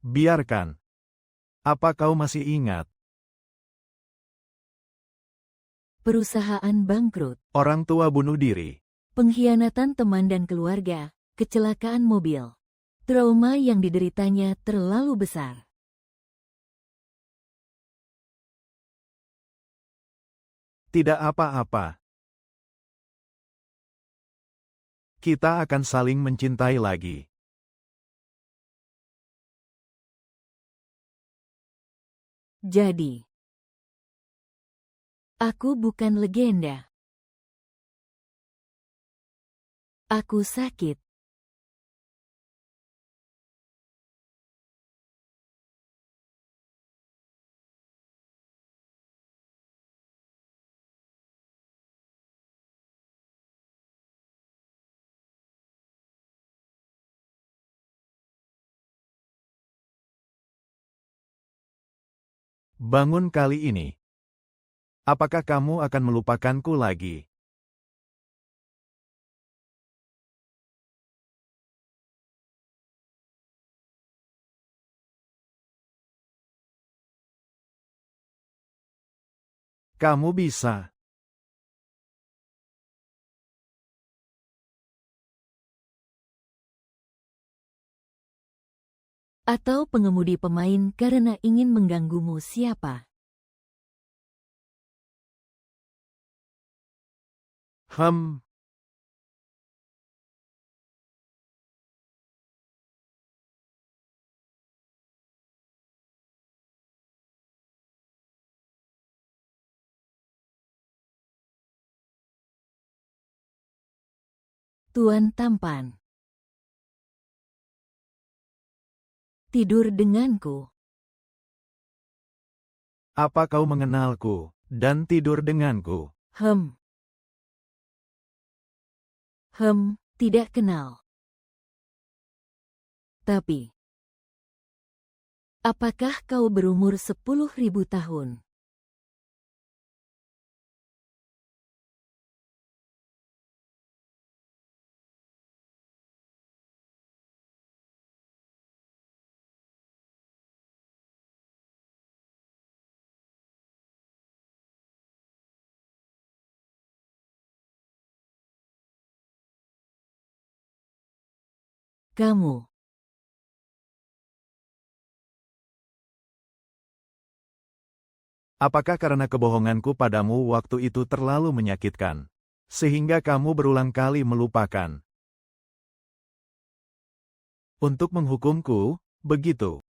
Biarkan. Apa kau masih ingat? Perusahaan bangkrut, Orang tua bunuh diri. pengkhianatan teman dan keluarga, kecelakaan mobil. Trauma yang dideritanya terlalu besar. Tidak apa-apa. Kita akan saling mencintai lagi. Jadi, aku bukan legenda. Aku sakit. Bangun kali ini. Apakah kamu akan melupakanku lagi? Kamu bisa. Atau pengemudi pemain karena ingin mengganggumu siapa? Hmm, Tuan tampan. Tidur denganku. apa kau mengenalku dan tidur denganku? Tidak kenal. Tapi, apakah kau berumur 10.000 tahun? Kamu. Apakah karena kebohonganku padamu waktu itu terlalu menyakitkan, sehingga kamu berulang kali melupakan? Untuk menghukumku, begitu.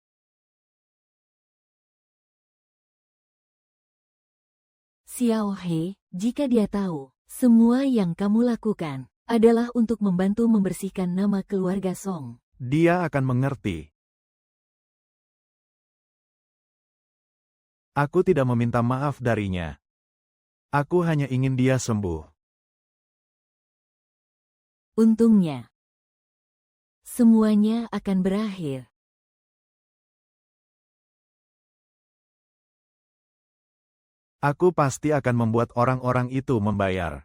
Xiao He, jika dia tahu, semua yang kamu lakukan adalah untuk membantu membersihkan nama keluarga Song. Dia akan mengerti. Aku tidak meminta maaf darinya. Aku hanya ingin dia sembuh. Untungnya, semuanya akan berakhir. Aku pasti akan membuat orang-orang itu membayar.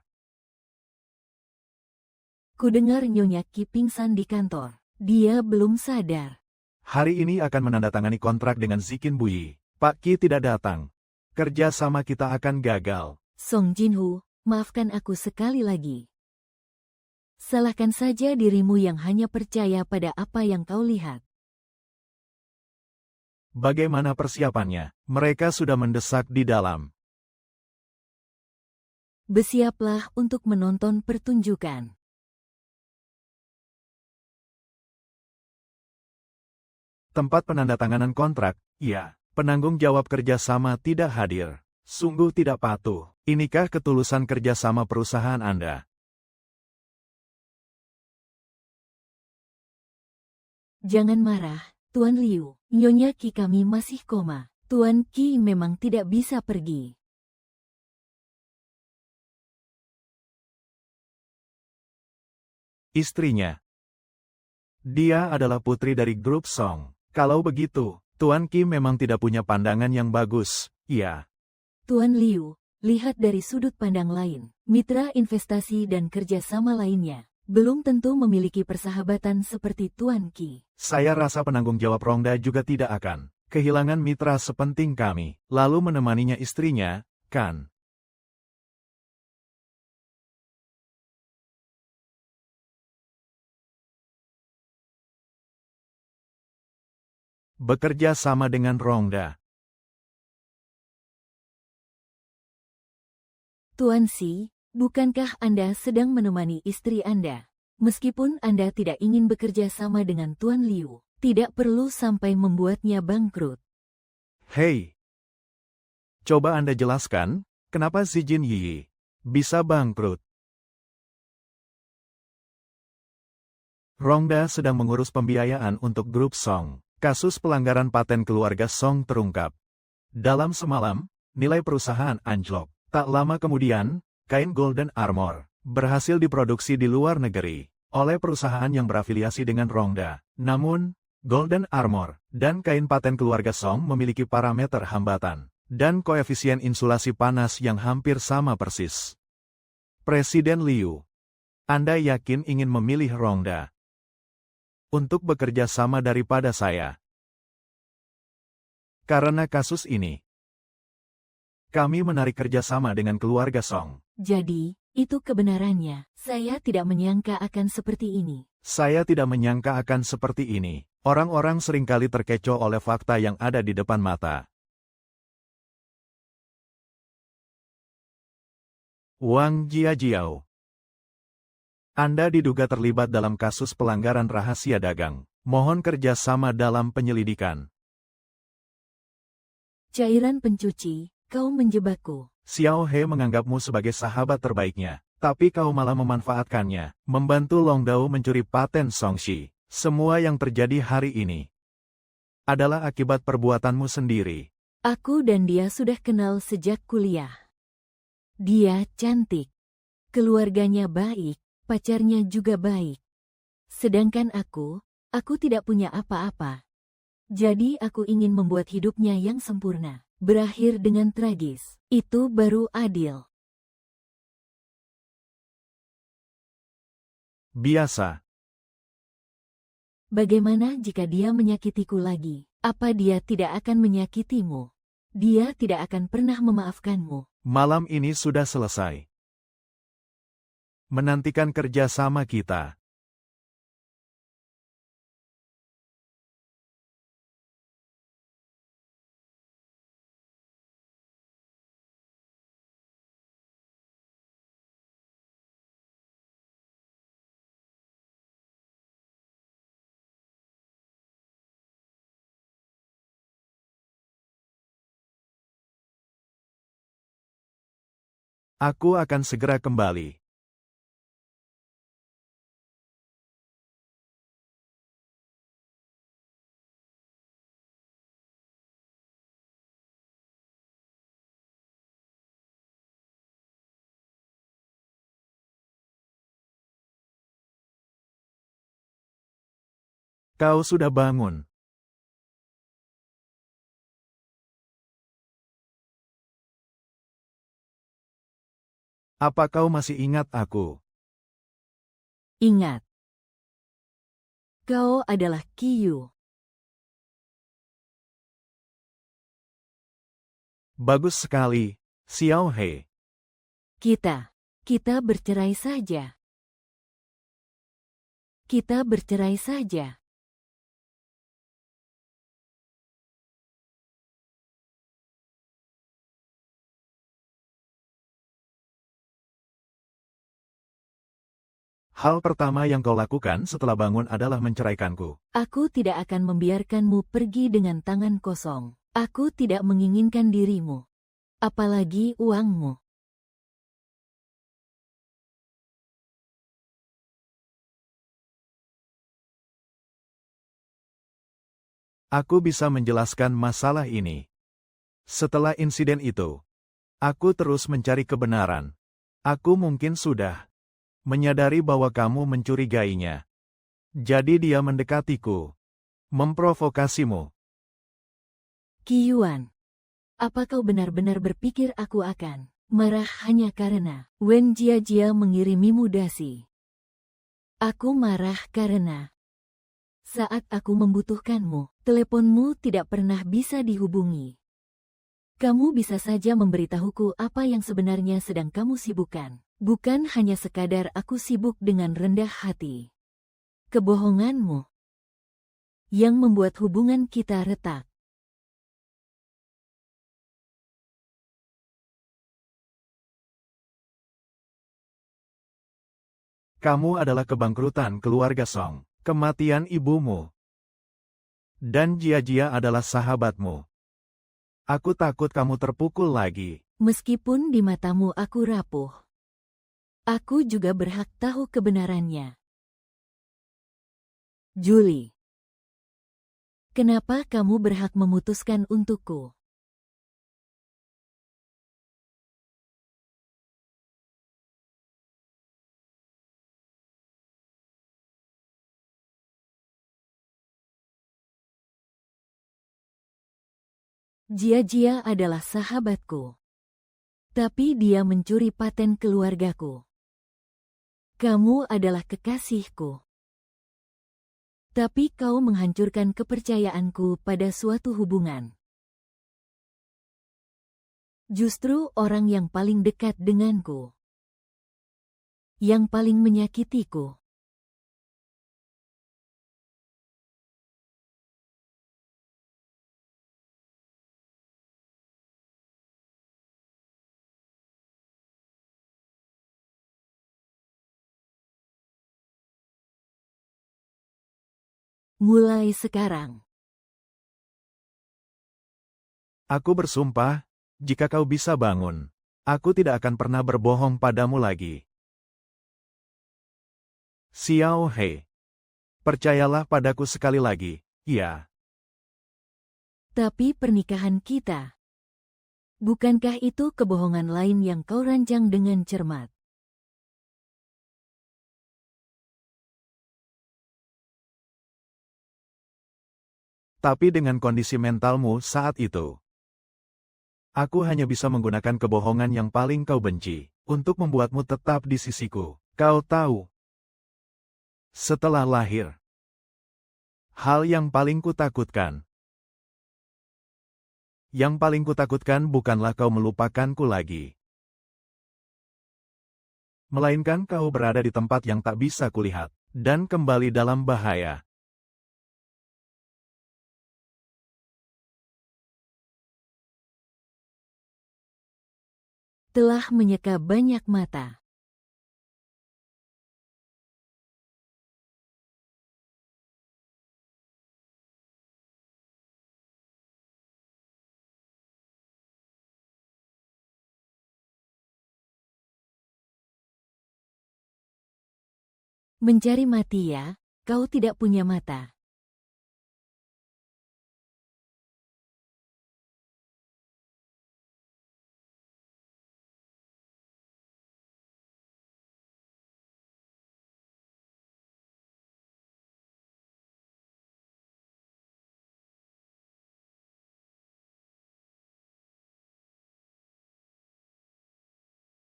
Kudengar Nyonya Qi pingsan di kantor. Dia belum sadar. Hari ini akan menandatangani kontrak dengan Zikin Bui. Pak Qi tidak datang. Kerja sama kita akan gagal. Song Jinhu, maafkan aku sekali lagi. Salahkan saja dirimu yang hanya percaya pada apa yang kau lihat. Bagaimana persiapannya? Mereka sudah mendesak di dalam. Bersiaplah untuk menonton pertunjukan. Tempat penandatanganan kontrak, ya. Penanggung jawab kerjasama tidak hadir. Sungguh tidak patuh. Inikah ketulusan kerjasama perusahaan Anda? Jangan marah, Tuan Liu. Nyonya Qi kami masih koma. Tuan Qi memang tidak bisa pergi. Istrinya. Dia adalah putri dari grup Song. Kalau begitu, Tuan Qi memang tidak punya pandangan yang bagus, ya. Tuan Liu, lihat dari sudut pandang lain. Mitra investasi dan kerjasama lainnya belum tentu memiliki persahabatan seperti Tuan Qi. Saya rasa penanggung jawab Rongda juga tidak akan kehilangan mitra sepenting kami, lalu menemaninya istrinya, kan? Bekerja sama dengan Rongda. Tuan Xi, bukankah Anda sedang menemani istri Anda? Meskipun Anda tidak ingin bekerja sama dengan Tuan Liu, tidak perlu sampai membuatnya bangkrut. Hei, coba Anda jelaskan, kenapa si Jin Yi bisa bangkrut? Rongda sedang mengurus pembiayaan untuk grup Song. Kasus pelanggaran paten keluarga Song terungkap. Dalam semalam, nilai perusahaan anjlok. Tak lama kemudian, kain Golden Armor berhasil diproduksi di luar negeri oleh perusahaan yang berafiliasi dengan Rongda. Namun, Golden Armor dan kain paten keluarga Song memiliki parameter hambatan dan koefisien insulasi panas yang hampir sama persis. Presiden Liu, Anda yakin ingin memilih Rongda untuk bekerja sama daripada saya? Karena kasus ini, kami menarik kerjasama dengan keluarga Song. Jadi, itu kebenarannya. Saya tidak menyangka akan seperti ini. Saya tidak menyangka akan seperti ini. Orang-orang seringkali terkecoh oleh fakta yang ada di depan mata. Wang Jiajiao, Anda diduga terlibat dalam kasus pelanggaran rahasia dagang. Mohon kerjasama dalam penyelidikan. Cairan pencuci, kau menjebakku. Xiao He menganggapmu sebagai sahabat terbaiknya, tapi kau malah memanfaatkannya, membantu Long Dao mencuri paten Songxi. Semua yang terjadi hari ini adalah akibat perbuatanmu sendiri. Aku dan dia sudah kenal sejak kuliah. Dia cantik. Keluarganya baik, pacarnya juga baik. Sedangkan aku tidak punya apa-apa. Jadi aku ingin membuat hidupnya yang sempurna berakhir dengan tragis. Itu baru adil. Biasa. Bagaimana jika dia menyakitiku lagi? Apa dia tidak akan menyakitimu? Dia tidak akan pernah memaafkanmu. Malam ini sudah selesai. Menantikan kerja sama kita. Aku akan segera kembali. Kau sudah bangun. Apa kau masih ingat aku? Ingat. Kau adalah Qiyu. Bagus sekali, Xiao He. Kita bercerai saja. Kita bercerai saja. Hal pertama yang kau lakukan setelah bangun adalah menceraikanku. Aku tidak akan membiarkanmu pergi dengan tangan kosong. Aku tidak menginginkan dirimu. Apalagi uangmu. Aku bisa menjelaskan masalah ini. Setelah insiden itu, aku terus mencari kebenaran. Aku mungkin sudah menyadari bahwa kamu mencurigainya. Jadi dia mendekatiku, memprovokasimu. Qiyuan, apa kau benar-benar berpikir aku akan marah hanya karena Wen Jiajia mengirimimu dasi? Aku marah karena saat aku membutuhkanmu, teleponmu tidak pernah bisa dihubungi. Kamu bisa saja memberitahuku apa yang sebenarnya sedang kamu sibukkan. Bukan hanya sekadar aku sibuk dengan rendah hati. Kebohonganmu yang membuat hubungan kita retak. Kamu adalah kebangkrutan keluarga Song, kematian ibumu. Dan Jia-Jia adalah sahabatmu. Aku takut kamu terpukul lagi. Meskipun di matamu aku rapuh, aku juga berhak tahu kebenarannya. Julie, kenapa kamu berhak memutuskan untukku? Jia-Jia adalah sahabatku. Tapi dia mencuri paten keluargaku. Kamu adalah kekasihku. Tapi kau menghancurkan kepercayaanku pada suatu hubungan. Justru orang yang paling dekat denganku, yang paling menyakitiku. Mulai sekarang, Aku bersumpah, jika kau bisa bangun, aku tidak akan pernah berbohong padamu lagi. Xiao He. Percayalah padaku sekali lagi, ya. tapi pernikahan kita, bukankah itu kebohongan lain yang kau rancang dengan cermat? Tapi dengan kondisi mentalmu saat itu, aku hanya bisa menggunakan kebohongan yang paling kau benci, untuk membuatmu tetap di sisiku. Kau tahu, setelah lahir, hal yang paling kutakutkan bukanlah kau melupakanku lagi. Melainkan kau berada di tempat yang tak bisa kulihat, dan kembali dalam bahaya. Telah menyeka banyak mata. Mencari mati ya, kau tidak punya mata.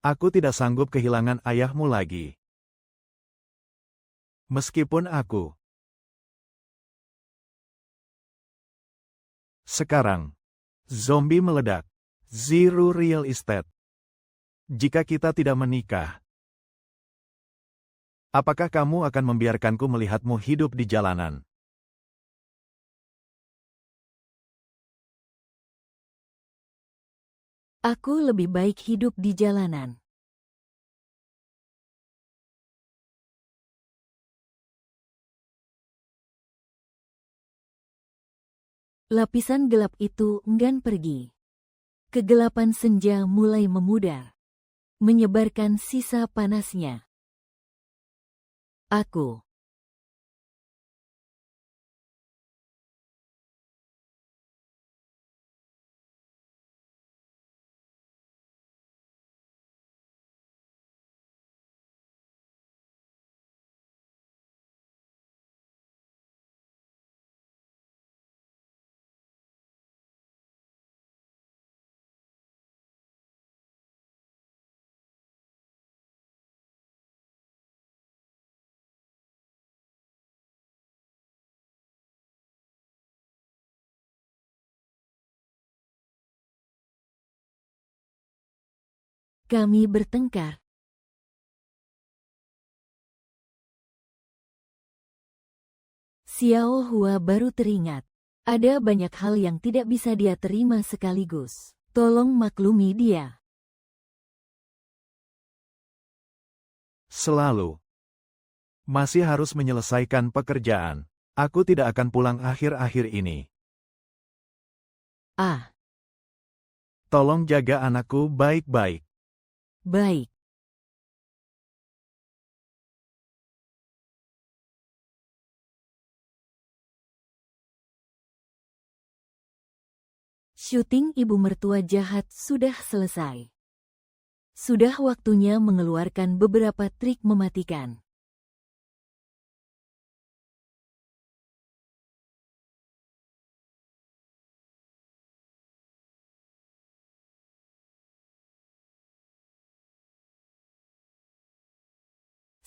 Aku tidak sanggup kehilangan ayahmu lagi. Meskipun aku sekarang, zombie meledak. Zero real estate. Jika kita tidak menikah, apakah kamu akan membiarkanku melihatmu hidup di jalanan? Aku lebih baik hidup di jalanan. Lapisan gelap itu enggan pergi. Kegelapan senja mulai memudar, menyebarkan sisa panasnya. Aku Kami bertengkar. Xiao Hua baru teringat. Ada banyak hal yang tidak bisa dia terima sekaligus. Tolong maklumi dia. Selalu. Masih harus menyelesaikan pekerjaan. Aku tidak akan pulang akhir-akhir ini. Ah, Tolong jaga anakku baik-baik. baik. Syuting ibu mertua jahat sudah selesai. Sudah waktunya mengeluarkan beberapa trik mematikan.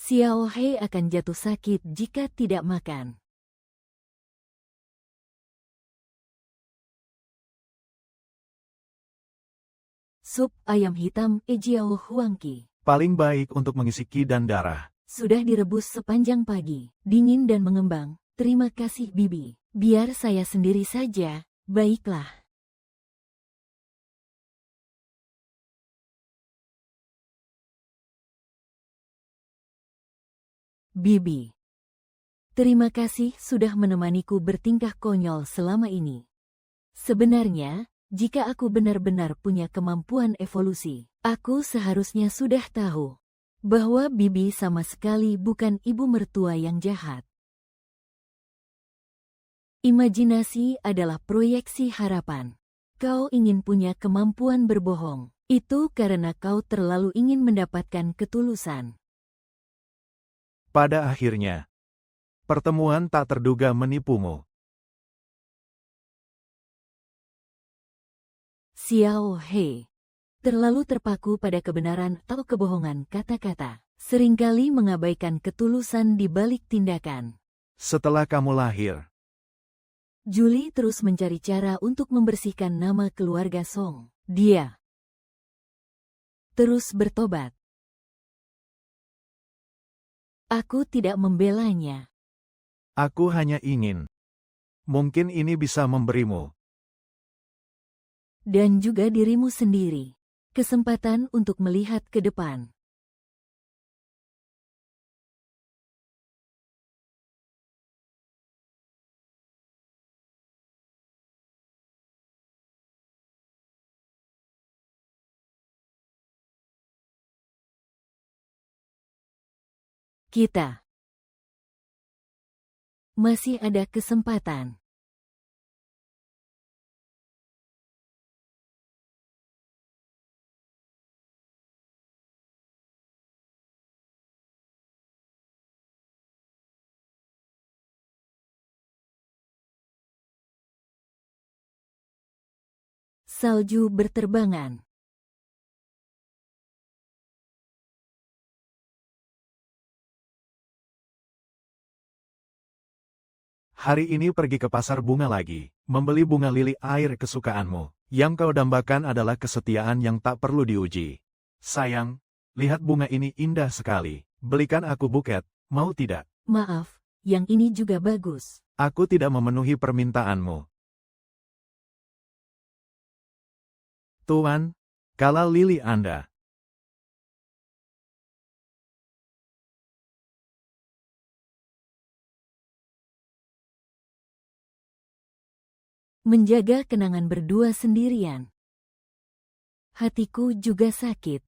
Xiao Hei akan jatuh sakit jika tidak makan. Sup ayam hitam Ejiao Huangqi Paling baik untuk mengisi qi dan darah. sudah direbus sepanjang pagi, dingin dan mengembang. Terima kasih Bibi. Biar saya sendiri saja. Baiklah. Bibi. Terima kasih sudah menemaniku bertingkah konyol selama ini. Sebenarnya, jika aku benar-benar punya kemampuan evolusi, aku seharusnya sudah tahu bahwa Bibi sama sekali bukan ibu mertua yang jahat. Imajinasi adalah proyeksi harapan. Kau ingin punya kemampuan berbohong. Itu karena kau terlalu ingin mendapatkan ketulusan. Pada akhirnya, pertemuan tak terduga menipumu. Xiao Hei terlalu terpaku pada kebenaran atau kebohongan kata-kata, seringkali mengabaikan ketulusan di balik tindakan. Setelah kamu lahir, Julie terus mencari cara untuk membersihkan nama keluarga Song. Dia terus bertobat. Aku tidak membelanya. aku hanya ingin. Mungkin ini bisa memberimu. Dan juga dirimu sendiri. Kesempatan untuk melihat ke depan. Kita Masih ada kesempatan. Salju berterbangan. Hari ini pergi ke pasar bunga lagi, membeli bunga lili air kesukaanmu. Yang kau dambakan adalah kesetiaan yang tak perlu diuji. Sayang, lihat bunga ini indah sekali. Belikan aku buket, mau tidak? Maaf, yang ini juga bagus. Aku tidak memenuhi permintaanmu. Tuan, kala lili Anda. Menjaga kenangan berdua sendirian. Hatiku juga sakit.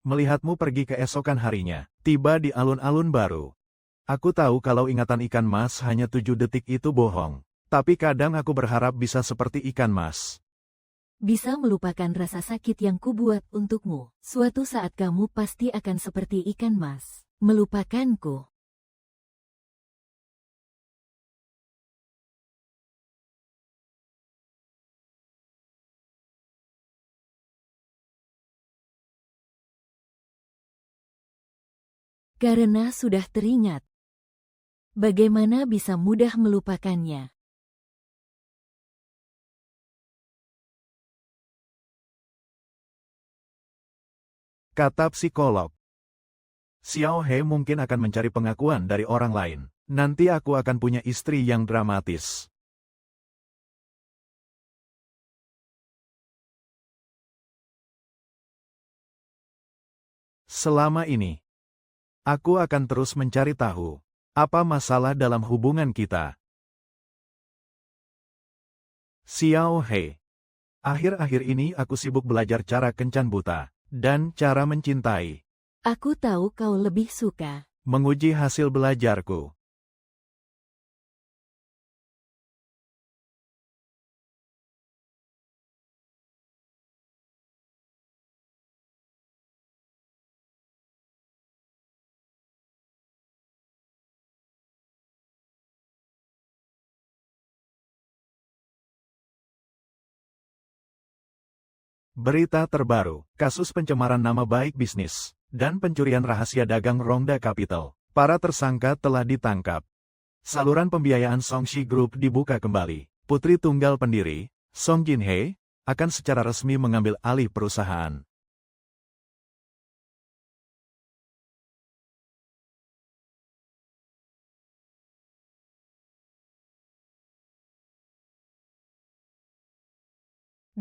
Melihatmu pergi keesokan harinya, tiba di alun-alun baru. Aku tahu kalau ingatan ikan mas hanya 7 detik itu bohong. Tapi kadang aku berharap bisa seperti ikan mas. Bisa melupakan rasa sakit yang kubuat untukmu. Suatu saat kamu pasti akan seperti ikan mas. Melupakanku. Karena sudah teringat. Bagaimana bisa mudah melupakannya? Kata psikolog. Xiao He mungkin akan mencari pengakuan dari orang lain. Nanti aku akan punya istri yang dramatis. Selama ini, aku akan terus mencari tahu, apa masalah dalam hubungan kita. Xiao He. Akhir-akhir ini aku sibuk belajar cara kencan buta, dan cara mencintai. Aku tahu kau lebih suka Menguji hasil belajarku. Berita terbaru, kasus pencemaran nama baik bisnis, dan pencurian rahasia dagang Rongda Capital. Para tersangka telah ditangkap. Saluran pembiayaan Songxi Group dibuka kembali. Putri tunggal pendiri, Song Jin-hye, akan secara resmi mengambil alih perusahaan.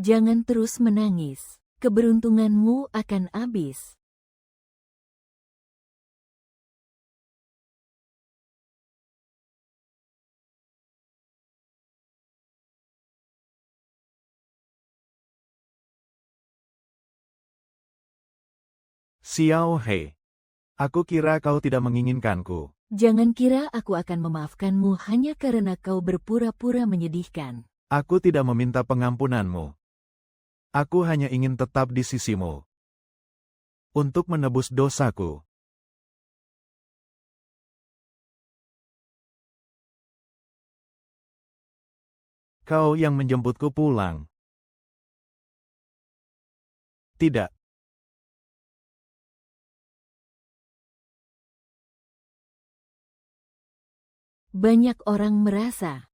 Jangan terus menangis. Keberuntunganmu akan habis. Xiao He. Aku kira kau tidak menginginkanku. Jangan kira aku akan memaafkanmu hanya karena kau berpura-pura menyedihkan. Aku tidak meminta pengampunanmu. Aku hanya ingin tetap di sisimu. Untuk menebus dosaku. Kau yang menjemputku pulang. Tidak. Banyak orang merasa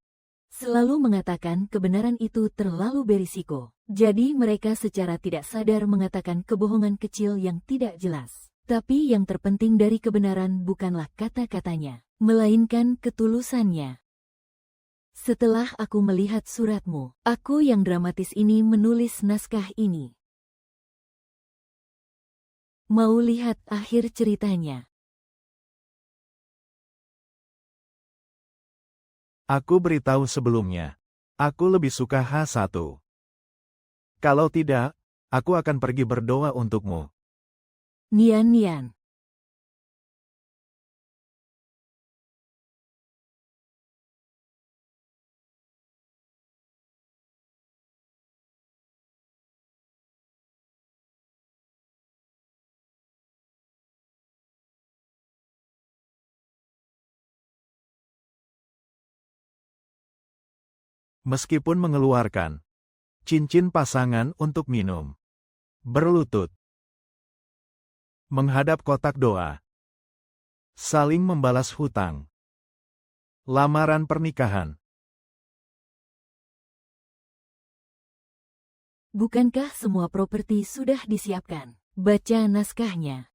selalu mengatakan kebenaran itu terlalu berisiko. Jadi mereka secara tidak sadar mengatakan kebohongan kecil yang tidak jelas. Tapi yang terpenting dari kebenaran bukanlah kata-katanya, melainkan ketulusannya. Setelah aku melihat suratmu, aku yang dramatis ini menulis naskah ini. Mau lihat akhir ceritanya? Aku beritahu sebelumnya. Aku lebih suka H1. Kalau tidak, aku akan pergi berdoa untukmu. Nian Nian. Meskipun mengeluarkan cincin pasangan untuk minum. Berlutut. Menghadap kotak doa. Saling membalas hutang. Lamaran pernikahan. Bukankah semua properti sudah disiapkan? Baca naskahnya.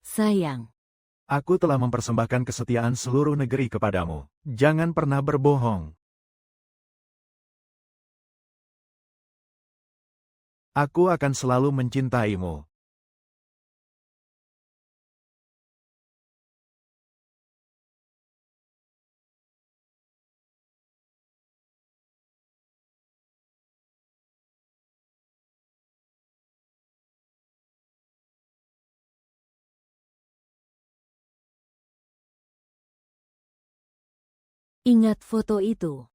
Sayang, Aku telah mempersembahkan kesetiaan seluruh negeri kepadamu. Jangan pernah berbohong. Aku akan selalu mencintaimu. ingat foto itu.